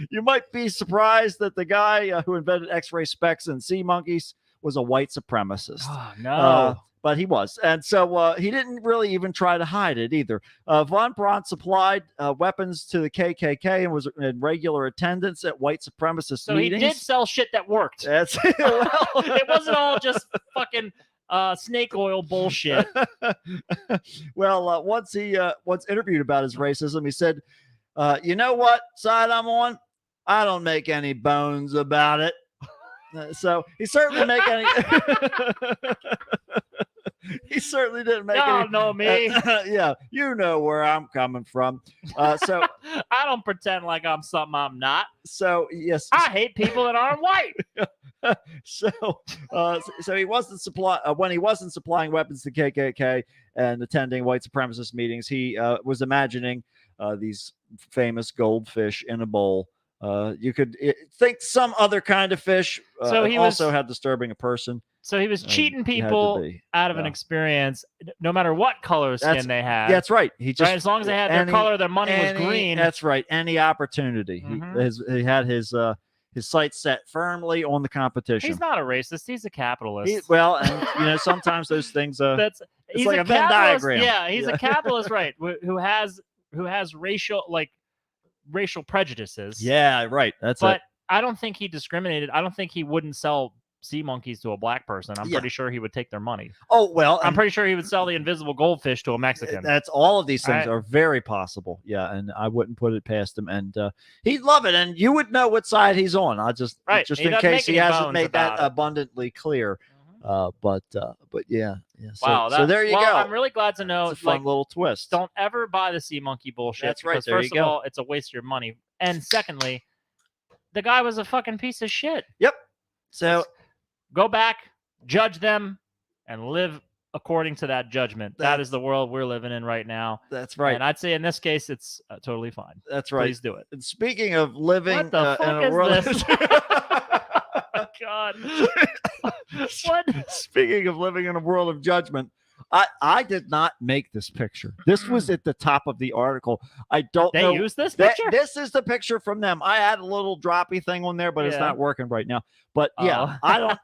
You might be surprised that the guy who invented X-ray specs and sea monkeys was a white supremacist. Oh, no. But he was. And so he didn't really even try to hide it either. Von Braun supplied weapons to the KKK and was in regular attendance at white supremacist So meetings. he did sell shit that worked. That's It wasn't all just fucking snake oil bullshit. Well, once interviewed about his racism, he said, you know what side I'm on? I don't make any bones about it. So he certainly make any. He certainly didn't make Y'all any. know me. Yeah, you know where I'm coming from. So I don't pretend like I'm something I'm not. so yes. I hate people that aren't white. So he wasn't when he wasn't supplying weapons to KKK and attending white supremacist meetings. He was imagining these famous goldfish in a bowl. You could think some other kind of fish. So he also was- had disturbing a person. So he was cheating He had to people be. out of an Yeah. experience, no matter what color skin That's- they had. That's right. He just right? As long as they had their any- color, their money was any- green. That's right. Any opportunity. Mhm. He had his sights set firmly on the competition. He's not a racist. He's a capitalist. And sometimes those things. That's it's he's like a a Venn capitalist. diagram. Yeah, he's Yeah. a capitalist, right? Who has racial prejudices. Yeah, right. That's but it. I don't think he discriminated. I don't think he wouldn't sell sea monkeys to a black person. I'm Yeah. pretty sure he would take their money. Oh well, I'm pretty sure he would sell the invisible goldfish to a Mexican. That's all of these things Right. are very possible. Yeah, and I wouldn't put it past him. And he'd love it, and you would know what side he's on. Just Right. just He in doesn't case make he any hasn't bones made that about it. abundantly clear. But yeah. So, Wow. so there you go. I'm really glad to know. It's a fun little twist. Don't ever buy the sea monkey bullshit. That's right, because there you First go. of all, it's a waste of your money, and secondly, the guy was a fucking piece of shit. Yep. So Go back, judge them, and live according to that judgment. That is the world we're living in right now. that's right. And I'd say in this case, it's totally fine. That's right. Please do it. And speaking of living What the in fuck a is world, this? Oh, God. What? Speaking of living in a world of judgment, I did not make this picture. This was at the top of the article. I don't They know. use this That- picture? this is the picture from them. I had a little droppy thing on there, but it's Yeah. not working right now. But yeah, Oh.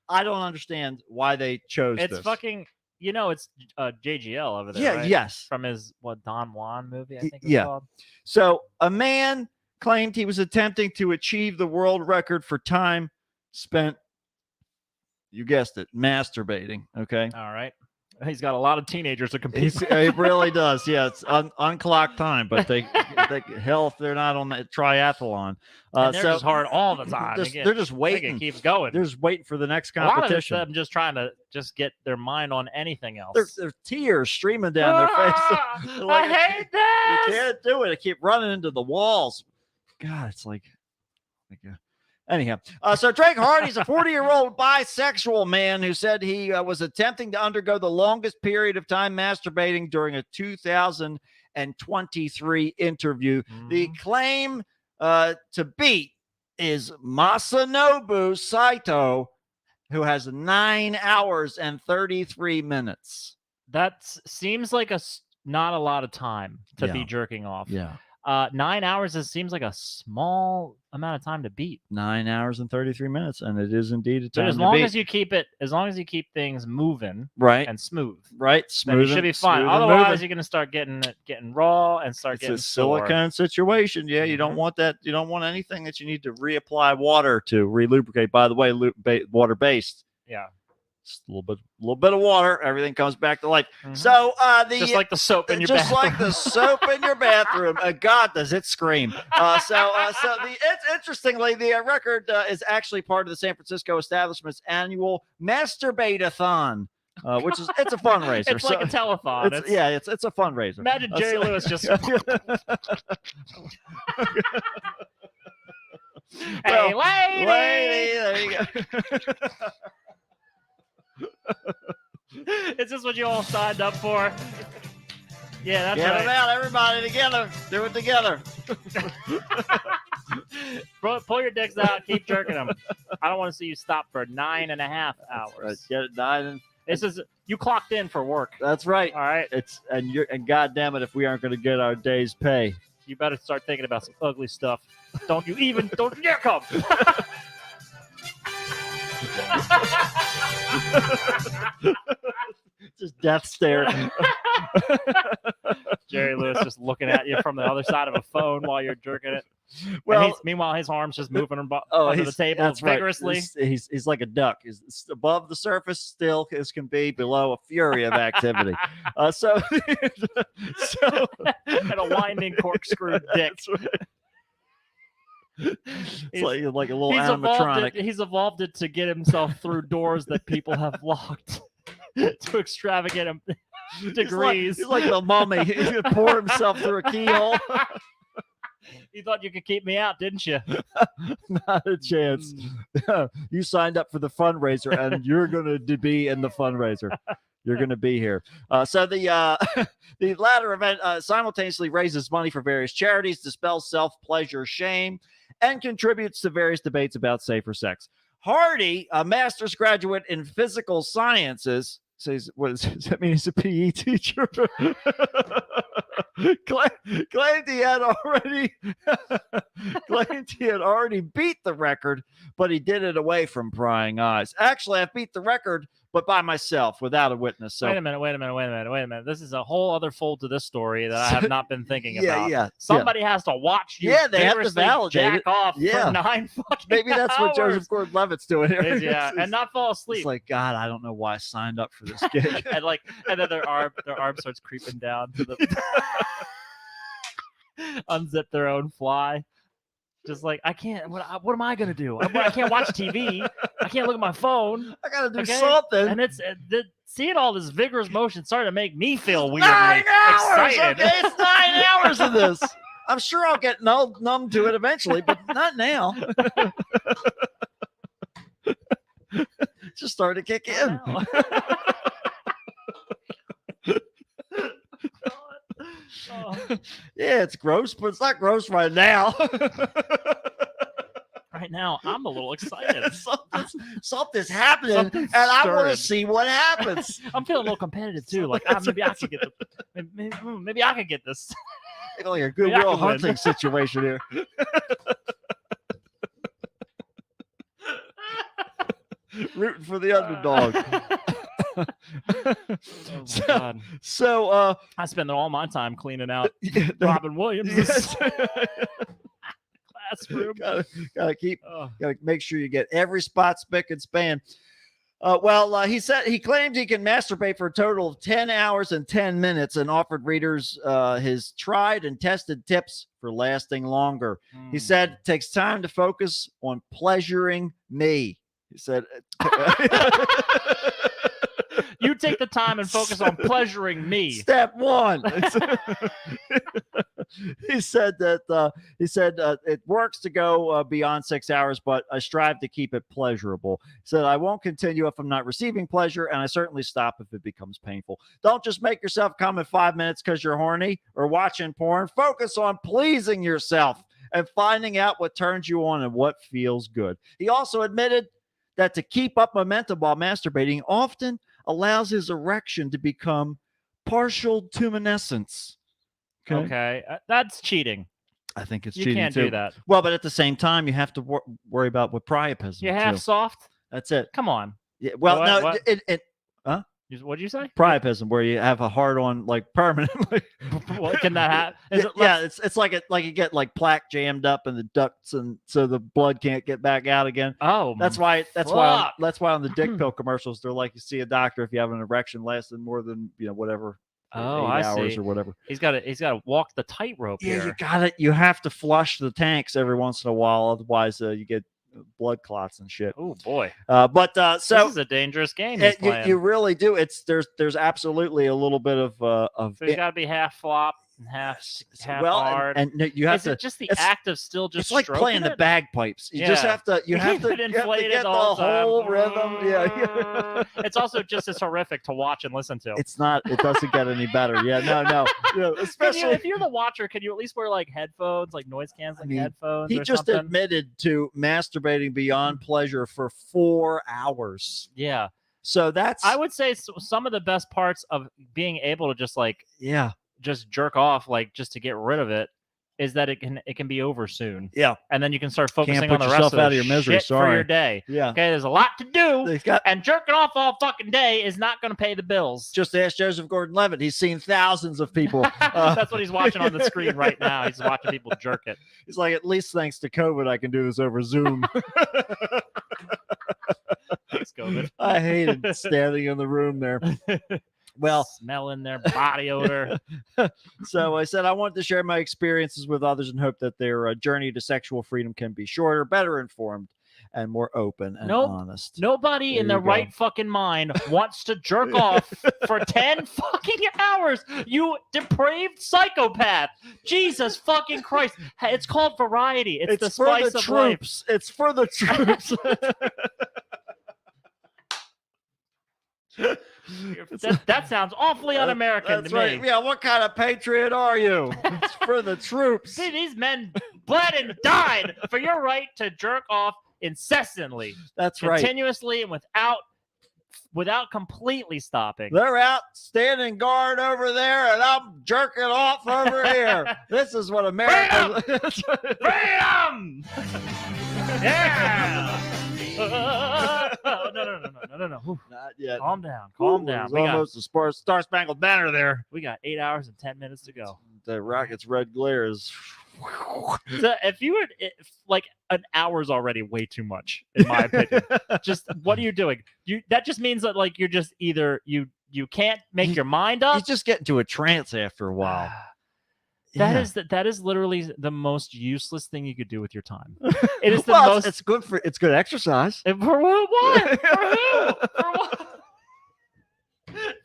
I don't understand why they chose It's this. fucking, it's JGL over there. Yeah, right? yes. From his Don Juan movie, I think it's Yeah. called. So a man claimed he was attempting to achieve the world record for time spent, you guessed it, masturbating. Okay. All right. He's got a lot of teenagers to compete. He really does. Yeah, it's unclocked time, but hell, if they're not on that triathlon, And they're just hard all the time. They're just waiting. It keeps going. They're just waiting for the next a lot of it's competition. them just trying to just get their mind on anything else. There's tears streaming down their face. Ah, They're like, I hate You this. can't do it. I keep running into the walls. God, it's like anyhow. So Drake Hardy's a 40-year-old bisexual man who said he was attempting to undergo the longest period of time masturbating during a 2023 interview. The claim to beat is Masanobu Saito, who has 9 hours and 33 minutes. That seems like not a lot of time to be Yeah. jerking off. Yeah. 9 hours seems like a small amount of time to beat. 9 hours and 33 minutes, and it is indeed a But time as to long beat. as you keep things moving right and smooth, right, then smooth. you should be fine. smooth and Otherwise, moving. you're gonna start getting raw and start It's getting a sore. silicone situation. Yeah, you don't want that. You don't want anything that you need to reapply water to relubricate. By the way, water based. Yeah. Just a little bit of water, everything comes back to life. Mhm. So Just like the soap in your just bathroom. like the soap in your bathroom. God, does it scream? Interestingly, the record is actually part of the San Francisco establishment's annual Masturbate-a-thon. which is it's a fundraiser. It's like a telethon. It's, yeah, it's a fundraiser. Imagine Uh, Jerry so- Lewis just. Hey, Well, lady! there you go. Is this what you all signed up for? Yeah, that's Get right. it out, everybody together. Do it together. Pull your dicks out. Keep jerking them. I don't want to see you stop for 9.5 hours. Right, get it done. This is you clocked in for work. That's right. All right, And God damn it, if we aren't going to get our day's pay. you better start thinking about some ugly stuff. Don't yeah, come. Just death stare. Jerry Lewis just looking at you from the other side of a phone while you're jerking it. Well, Meanwhile, his arms just moving under the he's- table that's right. vigorously. He's like a duck. He's above the surface, still as can be, below a fury of activity. So And a winding corkscrew dick. That's right. It's He's- like a little animatronic. He's evolved it to get himself through doors that people have locked to extravagant degrees. He's like the mummy. He can pour himself through a keyhole. You thought you could keep me out, didn't you? Not a chance. You signed up for the fundraiser, and you're going to be in the fundraiser. You're going to be here. So the the latter event simultaneously raises money for various charities, dispels self-pleasure, shame, and contributes to various debates about safer sex. Hardy, a master's graduate in physical sciences, says, "What does that mean? He's a PE teacher." claimed he had already beat the record, but he did it away from prying eyes. Actually, I beat the record, but by myself without a witness. So Wait a minute. This is a whole other fold to this story that I have not been thinking about. yeah. Somebody has to watch you. Yeah, they have to vigorously validate jack it. off Yeah. for 9 fucking Maybe that's what hours. Joseph Gordon-Levitt's doing here. Yeah, and not fall asleep. It's like, God, I don't know why I signed up for this gig. and then their arm starts creeping down to the unzip their own fly. Just like I can't. What am I gonna do? I can't watch TV. I can't look at my phone. I gotta do Okay? something. And it's seeing all this vigorous motion started to make me feel weirdly 9 hours. excited. Okay, it's 9 hours of this. I'm sure I'll get numb to it eventually, but not now. Just started to kick in. Oh. Yeah, it's gross, but it's not gross right now. Right now, I'm a little excited. Something's happening, Something's and I want to stirring. see what happens. I'm feeling a little competitive too. Like maybe I could get maybe I could get this. Like a I Goodwill can win. Hunting situation here. Rooting for the underdog. Oh my God. So, I spend all my time cleaning out yeah, Robin Williams' yes. classroom. gotta keep, Oh. gotta make sure you get every spot spick and span. He claimed he can masturbate for a total of 10 hours and 10 minutes and offered readers his tried and tested tips for lasting longer. He said it takes time to focus on pleasuring me. He said, You take the time and focus on pleasuring me. Step one. He said it works to go beyond 6 hours, but I strive to keep it pleasurable. He said I won't continue if I'm not receiving pleasure, and I certainly stop if it becomes painful. Don't just make yourself come in 5 minutes because you're horny or watching porn. Focus on pleasing yourself and finding out what turns you on and what feels good. He also admitted that to keep up momentum while masturbating often allows his erection to become partial tumescence. Okay, that's cheating. I think it's You cheating can't too. do that. Well, but at the same time, you have to worry about with priapism. You half too. soft. That's it. Come on. Yeah, well, What- no, what? What'd you say? priapism where you have a hard on like permanently. What can that happen? Yeah, it's like you get like plaque jammed up in the ducts, and so the blood can't get back out again. Oh, That's why fuck. on the dick pill commercials they're like, you see a doctor if you have an erection lasting more than whatever. Oh, 8 I hours see. or whatever. He's got to walk the tightrope Yeah, here. you got it. You have to flush the tanks every once in a while, otherwise you get blood clots and shit. Oh boy. But This so is a dangerous game. He's you, playing. you really do. There's absolutely a little bit of So he's got to be half flop and half well, hard. and no, you have is to. it just the it's- act of still just It's like stroking playing the it? bagpipes. You just Yeah. have to. You have Keep to, it you have to inflated get the all the time. whole rhythm. Yeah. It's also just as horrific to watch and listen to. It's not. It doesn't get any better. Yeah. No. Yeah, Can you, especially. if you're the watcher, can you at least wear like headphones, like noise canceling mean, headphones? He or just something? admitted to masturbating beyond pleasure for 4 hours. Yeah, So that's. I would say some of the best parts of being able to Yeah. just jerk off, like just to get rid of it, is that it can be over soon. Yeah. And then you can start focusing put on the rest yourself of the out of your misery, shit for sorry. your day. Yeah. Okay, there's a lot to do, They've got. and jerking off all fucking day is not going to pay the bills. Just ask Joseph Gordon-Levitt. He's seen thousands of people. That's what he's watching on the screen right now. He's watching people jerk it. He's like, at least thanks to COVID, I can do this over Zoom. Thanks, COVID. I hated standing in the room there. Well, Smelling their body odor. so I said I wanted to share my experiences with others and hope that their journey to sexual freedom can be shorter, better informed, and more open and Nope. honest. Nobody There in you their go. right fucking mind wants to jerk off for 10 fucking hours. You depraved psychopath. Jesus fucking Christ. Hey, it's called variety. It's the for spice the of life. troops. It's for the troops. That sounds awfully un-American That's to right. me. Yeah, what kind of patriot are you? It's for the troops. See, these men bled and died for your right to jerk off incessantly, That's right. continuously, and without completely stopping. They're out standing guard over there, and I'm jerking off over here. This is what America. Freedom! Yeah! No. Whew. Not yet. Calm down. Calm Ooh, down. It was almost a Star Spangled Banner there. We got 8 hours and 10 minutes to go. The rocket's red glare is. So if you were like an hour's already way too much, in my opinion. Just what are you doing? That just means that like you're just either you can't make your mind You up. just get into a trance after a while. That is literally the most useless thing you could do with your time. It is the Well, most. It's good exercise. For what? For who? For what?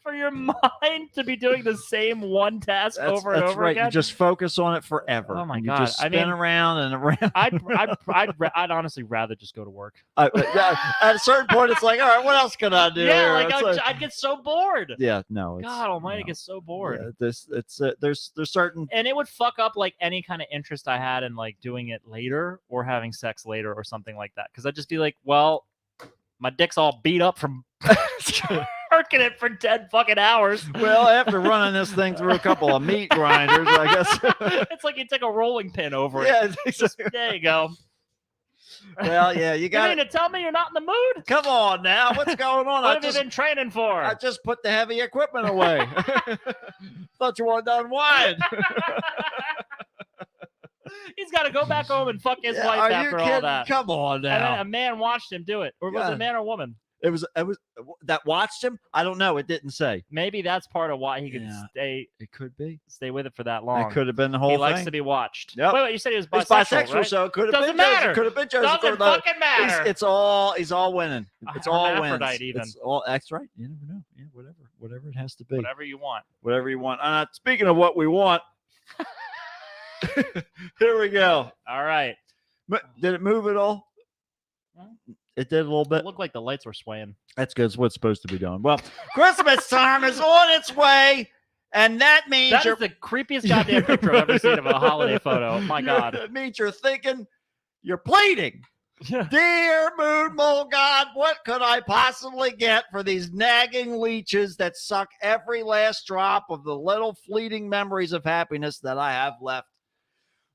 For your mind to be doing the same one task over and That's over right. again. You just focus on it forever. Oh my and God. You just I spin mean, around and around. I'd honestly rather just go to work. Yeah, at a certain point, it's like, all right, what else can I do? Yeah, here? like It's I'd get so bored. yeah, no. It's, God Almighty, no. gets so bored. Yeah, there's certain. And it would fuck up like any kind of interest I had in like doing it later or having sex later or something like that. Because I'd just be like, well, my dick's all beat up from working it for 10 fucking hours. Well, after running this thing through a couple of meat grinders, I guess. It's like you take a rolling pin over it. Yeah, Just, there you go. well, yeah, you You got mean it. to tell me you're not in the mood? Come on now, what's going on? What have you been training for? I just put the heavy equipment away. Thought you wanted to unwind. He's got to go back home and fuck his Yeah, wife are you after all kidding? that. Come on And then now. a man watched him do it. Or was it Yeah. a man or a woman? It was that watched him. I don't know. It didn't say. Maybe that's part of why he could Yeah. stay It could be. with it for that long. It could have been the whole He thing. likes to be watched. Yep. Wait, you said he was It's bisexual, bisexual, right? so it could have Doesn't been Joseph. matter. Could have been Joseph. Doesn't Gordon-Levitt. fucking matter. He's all winning. It's all wins. Hermaphrodite even. It's all that's right. You never know. Yeah, whatever it has to be. Whatever you want. Whatever you want. Speaking of what we want, here we go. All right. Did it move at all? It did a little It bit. looked like the lights were swaying. That's good. It's what's supposed to be done. Well, Christmas time is on its way, and that means That you're is the creepiest goddamn picture I've ever seen of a holiday photo. Oh my God. It means you're thinking, you're pleading. Dear Moon Mole God, what could I possibly get for these nagging leeches that suck every last drop of the little fleeting memories of happiness that I have left?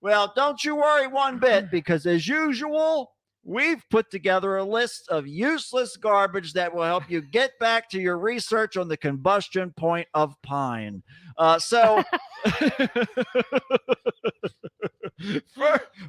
Well, don't you worry one bit, because as usual, we've put together a list of useless garbage that will help you get back to your research on the combustion point of pine. So,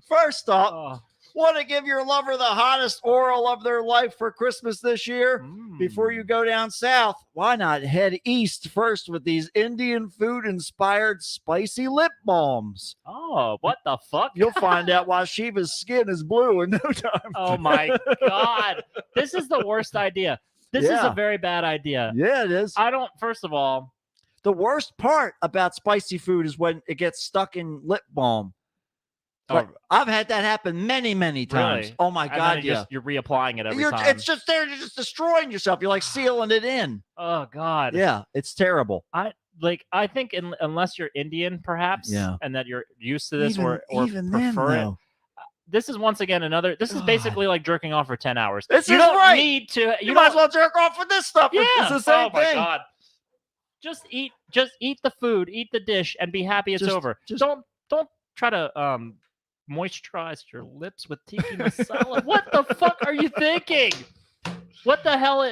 first off, Oh. Want to give your lover the hottest oral of their life for Christmas this year? Before you go down south, why not head east first with these Indian food inspired spicy lip balms? Oh, what the fuck? You'll find out why Shiva's skin is blue in no time. Oh my god. This is the worst idea. This is Yeah. a very bad idea. Yeah, it is. I don't, first of all, The worst part about spicy food is when it gets stuck in lip balm. Like, I've had that happen many, many times. Really? Oh my and God, then yeah. you're reapplying it every You're, time. it's just there. You're just destroying yourself. You're like sealing it in. Oh god. Yeah, it's terrible. I think unless you're Indian, perhaps, Yeah. and that you're used to this or even then, prefer it. though. This is once again another. This is God. basically like jerking off for 10 hours. This you is don't right. need to. You might as well jerk off with this stuff. Yeah. It's the same oh my thing. god. Just eat the food, eat the dish, and be happy it's Just- over. just- Don't try to moisturize your lips with tiki masala. What the fuck are you thinking? What the hell?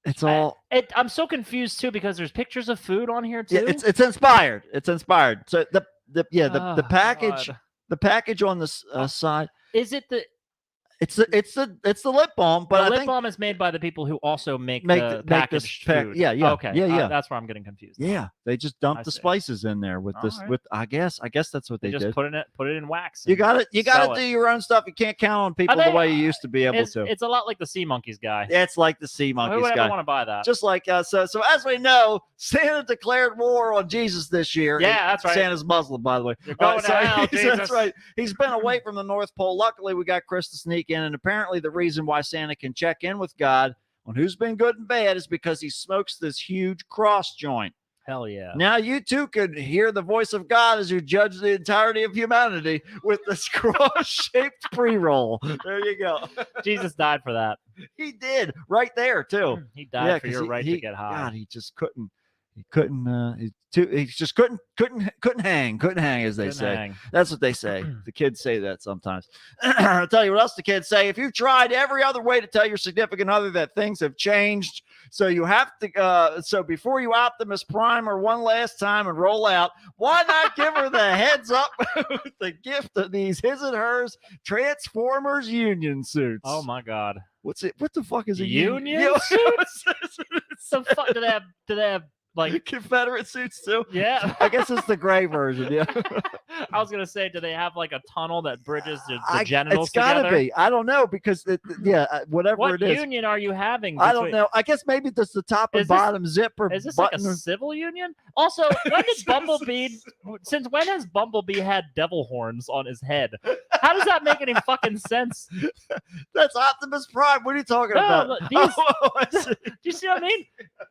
It's all. I'm so confused too because there's pictures of food on here too. Yeah, it's inspired. It's inspired. So the Oh, package God. the package on the side. Is it the It's the lip balm, but the I lip think balm is made by the people who also make Make the this packaged pack- food? yeah, yeah, Okay. yeah. That's where I'm getting confused. yeah, they just dump I the see. spices in there with this. Alright. With I guess that's what They they just did. put it in wax. You and got sell to do your own stuff. You can't count on people the think- way you used to be able It's, to. it's a lot like the Sea Monkeys guy. It's like the sea Who monkeys would ever guy. want to buy that? Just like so as we know, Santa declared war on Jesus this year. Yeah, that's right. Santa's Muslim, by the way. You're going to hell, That's Jesus. right. He's been away from the North Pole. Luckily, we got Chris to sneak in, and apparently the reason why Santa can check in with God on who's been good and bad is because he smokes this huge cross joint. Hell yeah. Now you too could hear the voice of God as you judge the entirety of humanity with this cross-shaped pre-roll. There you go. Jesus died for that. He did right there too. He died Yeah, for 'cause your he- right he- to get high. God, he just couldn't. He just couldn't hang, as they Couldn't say. hang. That's what they say. The kids say that sometimes. I'll tell you what else the kids say. If you've tried every other way to tell your significant other that things have changed, so you have to, so before you Optimus Prime her one last time and roll out, why not give her the heads up with the gift of these his and hers Transformers Union suits? Oh my god. What's it? What the fuck is a Union Yeah, suits? The fuck do they have like Confederate suits too? yeah. I guess it's the gray version. Yeah, I was gonna say, do they have like a tunnel that bridges the I- genitals it's gotta together? be. I don't know because whatever What it is. union are you having? I don't between- know. I guess maybe just the top and Is this- bottom zipper Is this like a button. civil union? Also, when did Bumblebee? Since when has Bumblebee had devil horns on his head? How does that make any fucking sense? That's Optimus Prime. What are you talking No, about? look, these- I see. Do you see what I mean?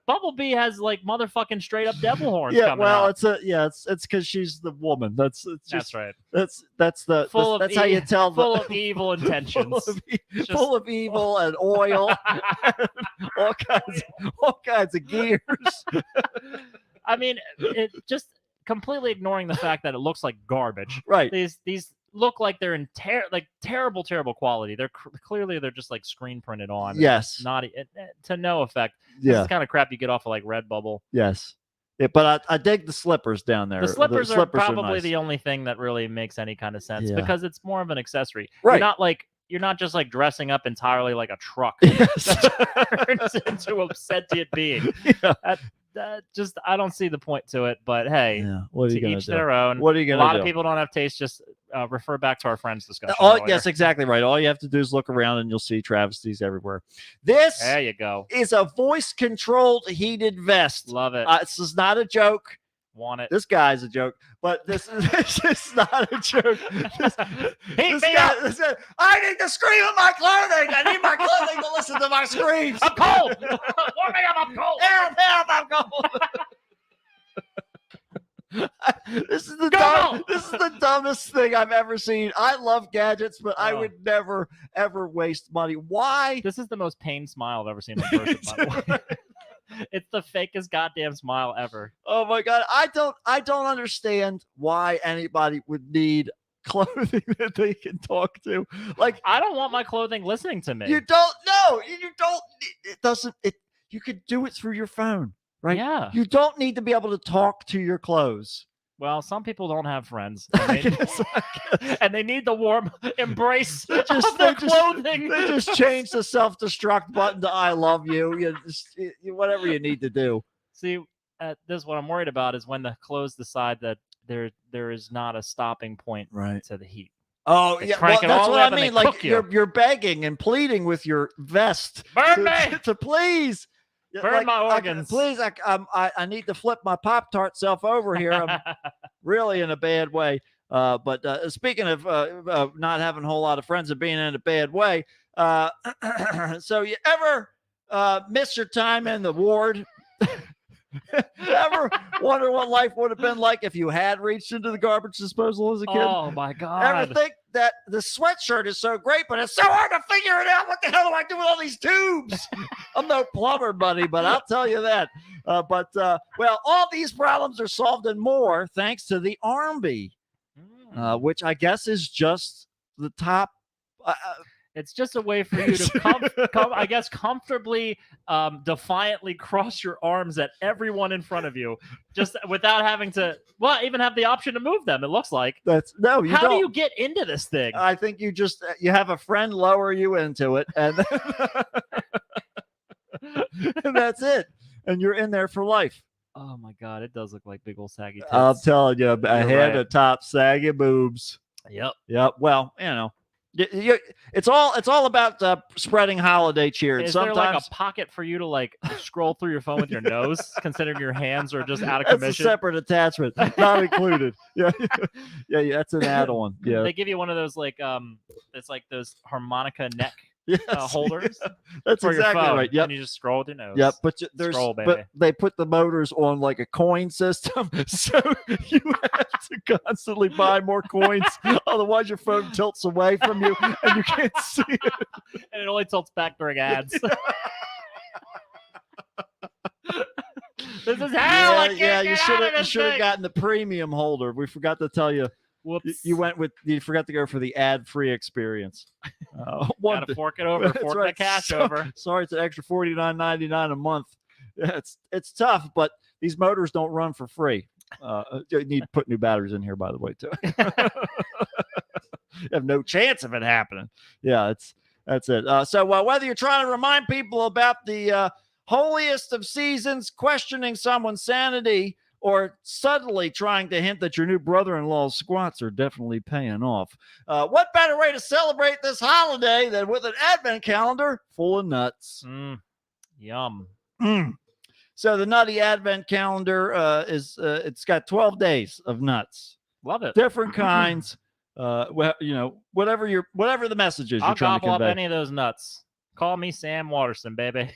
Bumblebee has like motherfucking straight up devil horns yeah, coming well, out. it's because she's the woman. That's That's right. That's Full of that's how you tell full the of evil intentions. Just- full of evil and oil, all kinds of gears. I mean, it just completely ignoring the fact that it looks like garbage. Right. These look like they're in terrible quality. They're clearly they're just like screen printed on. Yes. Not to no effect. This Yeah. is kind of crap you get off of like Redbubble. Yes. Yeah, but I dig the slippers down there. The slippers are slippers probably nice. the only thing that really makes any kind of sense Yeah. because it's more of an accessory. Right. You're not just like dressing up entirely like a truck Yes. that turns into a sentient being. Yeah. That just I don't see the point to it. But hey, Yeah. What are to you gonna each do? their own. What are you A gonna lot do? of people don't have taste. Just refer back to our friends' discussion. Oh, earlier. yes, exactly right. All you have to do is look around and you'll see travesties everywhere. This There you go. is a voice-controlled heated vest. Love it. This is not a joke. Want it. This guy's a joke, but this is not a joke. Heat me up. I need to scream at my clothing. I need my clothing to listen to my screams. I'm cold. Warm me up. I'm cold. Help, I'm cold. This is the dumbest thing I've ever seen. I love gadgets, but I Oh. would never ever waste money. Why? This is the most pained smile I've ever seen in person. By the way. It's the fakest goddamn smile ever. Oh my god, I don't understand why anybody would need clothing that they can talk to. Like I don't want my clothing listening to me. you don't know. You don't it doesn't it you could do it through your phone, right? Yeah. You don't need to be able to talk to your clothes. Well, some people don't have friends, and they need the warm embrace of the clothing. They just changed the self-destruct button to "I love you." Whatever you need to do. See, this what I'm worried about is when the clothes decide that there is not a stopping point Right. to the heat. Oh They yeah, crank well, it all that's the what way I up and they mean. Like cook you. you're begging and pleading with your vest Burn me! to please Burn my organs. Please, I need to flip my Pop-Tart self over here. I'm really in a bad way. But speaking of not having a whole lot of friends and being in a bad way, so you ever miss your time in the ward? Ever wonder what life would have been like if you had reached into the garbage disposal as a kid? Oh my God! Ever think that the sweatshirt is so great, but it's so hard to figure it out? What the hell do I do with all these tubes? I'm no plumber, buddy, but I'll tell you that. Well, all these problems are solved and more thanks to the Armby, which I guess is just the top. It's just a way for you to I guess, comfortably, defiantly cross your arms at everyone in front of you, just without having to, even have the option to move them. It looks like. You How don't. do you get into this thing? I think you just you have a friend lower you into it, and, and that's it, and you're in there for life. Oh my God! It does look like big old saggy tits. I'm telling you, a head right. of top saggy boobs. Yep. Well, it's all about spreading holiday cheer. Is Sometimes there like a pocket for you to like scroll through your phone with your nose, considering your hands are just out of that's a commission? separate attachment, not included. Yeah, that's an add-on. Yeah, They give you one of those like it's like those harmonica neck yes, holders that's for exactly your phone, right. Yep. and you just scroll with your nose. Yep, but Scroll, baby. but they put the motors on like a coin system, so you have to constantly buy more coins. Otherwise, your phone tilts away from you and you can't see it. And it only tilts back during ads. This is hell. I can't you get should out of have this thing. gotten the premium holder. We forgot to tell you. Whoops. You forgot to go for the ad-free experience. Gotta fork it over, That's fork right. the cash So- over. Sorry, it's an extra $49.99 a month. Yeah, it's tough, but these motors don't run for free. You need to put new batteries in here, by the way, too. You have no chance of it happening. Yeah, that's it. So whether you're trying to remind people about the holiest of seasons, questioning someone's sanity, or subtly trying to hint that your new brother-in-law's squats are definitely paying off, what better way to celebrate this holiday than with an advent calendar full of nuts? Yum. So the Nutty Advent Calendar it's got 12 days of nuts, Love it. different kinds. Whatever the message is I'll you're trying to gobble up convey. any of those nuts. Call me Sam Waterston, baby.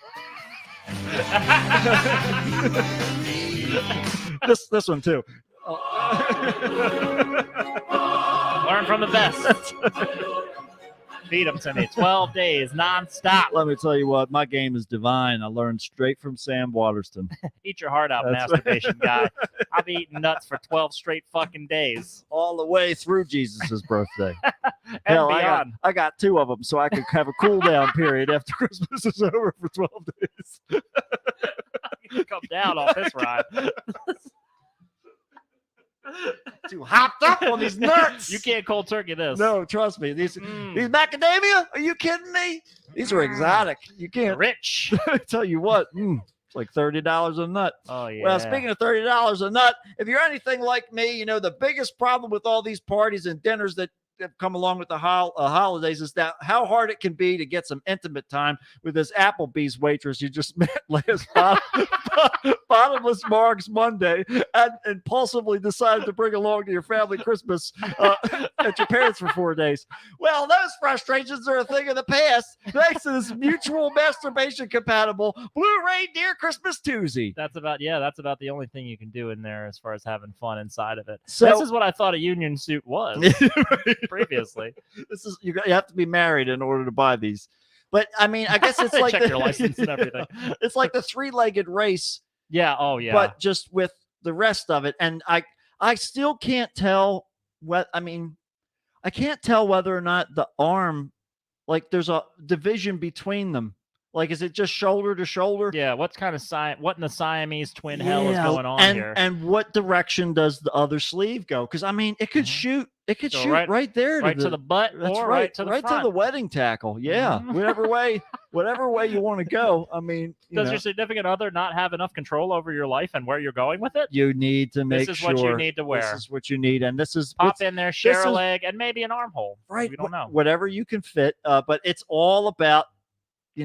this one too. Learn from the best. Feed them to me. 12 days nonstop. Let me tell you what, my game is divine. I learned straight from Sam Waterston. Eat your heart out, That's masturbation guy. I'll be eating nuts for 12 straight fucking days. All the way through Jesus' birthday. And Hell, beyond. I got 2 of them, so I could have a cool down period after Christmas is over for 12 days. You can come down off this ride. Too hopped up on these nuts. You can't cold turkey this. No, trust me. These macadamia? Are you kidding me? These are exotic. You can't. Rich. I tell you what, it's like $30 a nut. Oh, yeah. Well, speaking of $30 a nut, if you're anything like me, you know the biggest problem with all these parties and dinners that have come along with the holidays is that how hard it can be to get some intimate time with this Applebee's waitress you just met last bottomless Margs Monday and impulsively decided to bring along to your family Christmas at your parents for 4 days. Well, those frustrations are a thing of the past thanks to this mutual masturbation compatible Blue Reindeer Christmas Tuesday. That's about the only thing you can do in there as far as having fun inside of it. So- this is what I thought a union suit was previously. This is you have to be married in order to buy these. But I mean, I guess it's They like check your license and everything. It's like the 3-legged race, Yeah. Oh, yeah. but just with the rest of it. And I still can't tell I can't tell whether or not the arm, like there's a division between them. Like, is it just shoulder to shoulder? Yeah, what in the Siamese twin hell is Yeah, going on and, here? And what direction does the other sleeve go? Because I mean, it could Mhm. shoot. It could Go shoot right- right there, right to the butt That's or right, right to the front. to the wedding tackle. Yeah, Mhm. whatever way you want to go. I mean, Does your significant other not have enough control over your life and where you're going with it? you need to make This is sure what you need to wear. This is what you need, and this is Pop what's- in there, share this a is- leg, and maybe an armhole. right. We don't know. Whatever you can fit, but it's all about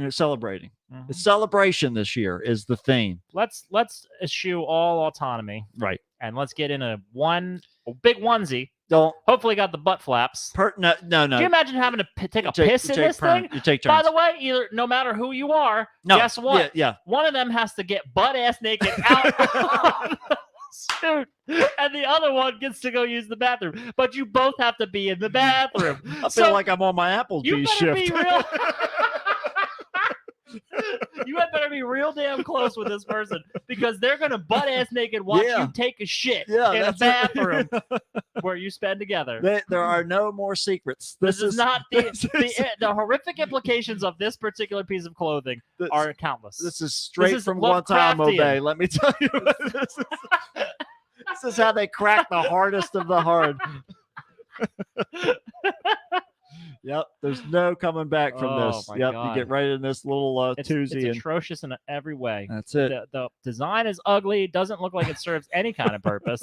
celebrating. Mhm. The celebration this year is the theme. Let's eschew all autonomy Right. and let's get in a big onesie. Don't Hopefully, got the butt flaps. no. Can you imagine having to take a You take- piss you in take this turn- thing? You take turns. By the way, no matter who you are, No, guess what? Yeah. One of them has to get butt ass naked out of the suit, and the other one gets to go use the bathroom. But you both have to be in the bathroom. I feel like I'm on my Applebee's you better shift. be real. You had better be real damn close with this person because they're gonna butt ass naked watch Yeah. you take a shit Yeah, in a that's it. bathroom where you spend together. There are no more secrets. This is not this is- the horrific implications of this particular piece of clothing this- are countless. This is straight is from Guantanamo Lovecraftian. Bay. Let me tell you. This is how they crack the hardest of the hard. Yep. There's no coming back from Oh, this. my Yep. God. You get right in this little it's toozy, and atrocious in every way. that's it. The design is ugly. It doesn't look like it serves any kind of purpose.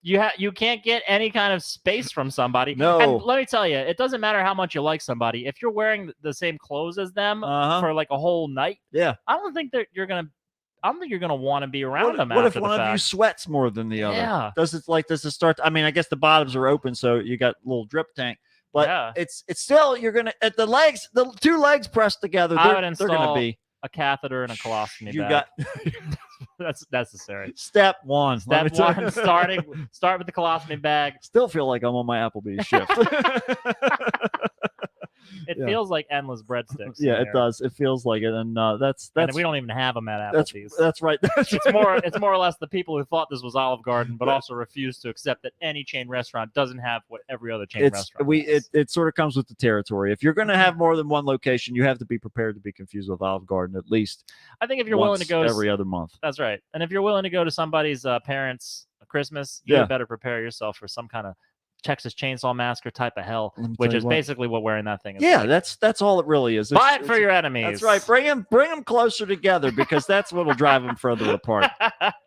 You can't get any kind of space from somebody. No. And let me tell you, it doesn't matter how much you like somebody. If you're wearing the same clothes as them Uh-huh. for like a whole night, Yeah. I don't think you're gonna want to be around them What after if the one of you fact. sweats more than the other? Yeah. Does it start? I mean, I guess the bottoms are open, so you got a little drip tank. But Yeah. it's still you're gonna at the legs, the two legs pressed together. I would They're gonna install be. a catheter and a colostomy You bag. got That's necessary. step one. let me Step tell one, you. start with the colostomy bag. Still feel like I'm on my Applebee's shift. It Yeah. feels like endless breadsticks. in Yeah, it there. does. It feels like it, and that's And we don't even have them at that's Applebee's. that's right. It's more or less the people who thought this was Olive Garden, but also refused to accept that any chain restaurant doesn't have what every other chain restaurant has. It sort of comes with the territory. If you're going to have more than one location, you have to be prepared to be confused with Olive Garden at least I think if you're willing to go every other month. that's right. And if you're willing to go to somebody's parents' Christmas, you Yeah. better prepare yourself for some kind of Texas Chainsaw Massacre type of hell, Let me which tell is you what. basically what wearing that thing is. Yeah, like. that's all it really is. Buy it for your enemies. That's right. Bring them closer together because that's what'll drive them further apart.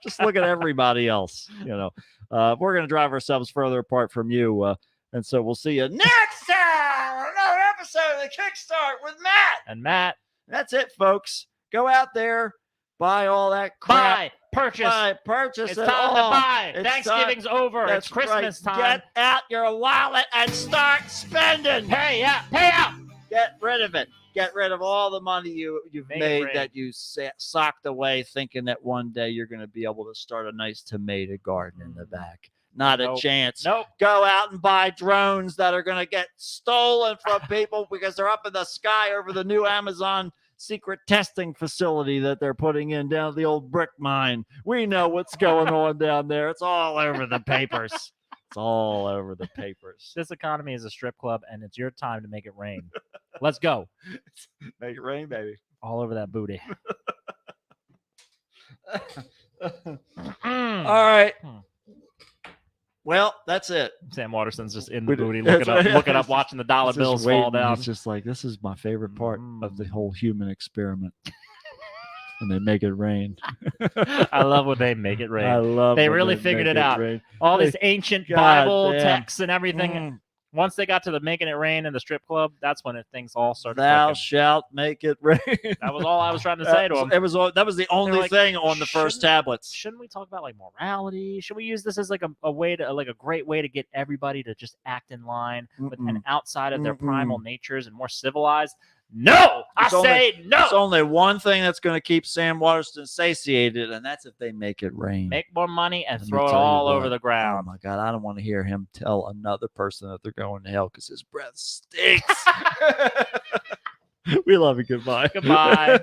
Just look at everybody else. We're going to drive ourselves further apart from you, and so we'll see you next time on another episode of the Kickstart with Matt. And Matt, That's it, folks. Go out there, buy all that crap. buy, purchase. Purchase It's it time all. to buy. It's Thanksgiving's over. That's It's Christmas right. time. Get out your wallet and start spending. Pay out. Get rid of it. Get rid of all the money you've Make it made rain. that you socked away, thinking that one day you're going to be able to start a nice tomato garden in the back. Not a Nope. chance. Nope. Go out and buy drones that are going to get stolen from people because they're up in the sky over the new Amazon secret testing facility that they're putting in down at the old brick mine. We know what's going on down there. It's all over the papers. It's all over the papers. This economy is a strip club, and it's your time to make it rain. Let's go. Make it rain, baby. All over that booty. All right. Hmm. Well, that's it. Sam Waterston's just in the We did- booty, that's looking right. up, watching the dollar He's just bills fall waiting. down. He's just like, this is my favorite part of the Mm. whole human experiment. And they make it rain. I love when they make it rain. I love They when really they figured make it out. rain. All They- these ancient God Bible damn. texts and everything. Mm. Once they got to the making it rain in the strip club, that's when things all started. Thou clicking. shalt make it rain. That was all I was trying to say to him. That was the only like, thing on the first shouldn't- tablets. Shouldn't we talk about like morality? Should we use this as like a way to like a great way to get everybody to just act in line with and outside of their primal natures and more civilized? No, I It's only- say no. There's only one thing that's going to keep Sam Waterston satiated, and that's if they make it rain. Make more money and Let me throw it tell you all over what. the Oh ground. my God, I don't want to hear him tell another person that they're going to hell because his breath stinks. We love you. Goodbye. Goodbye.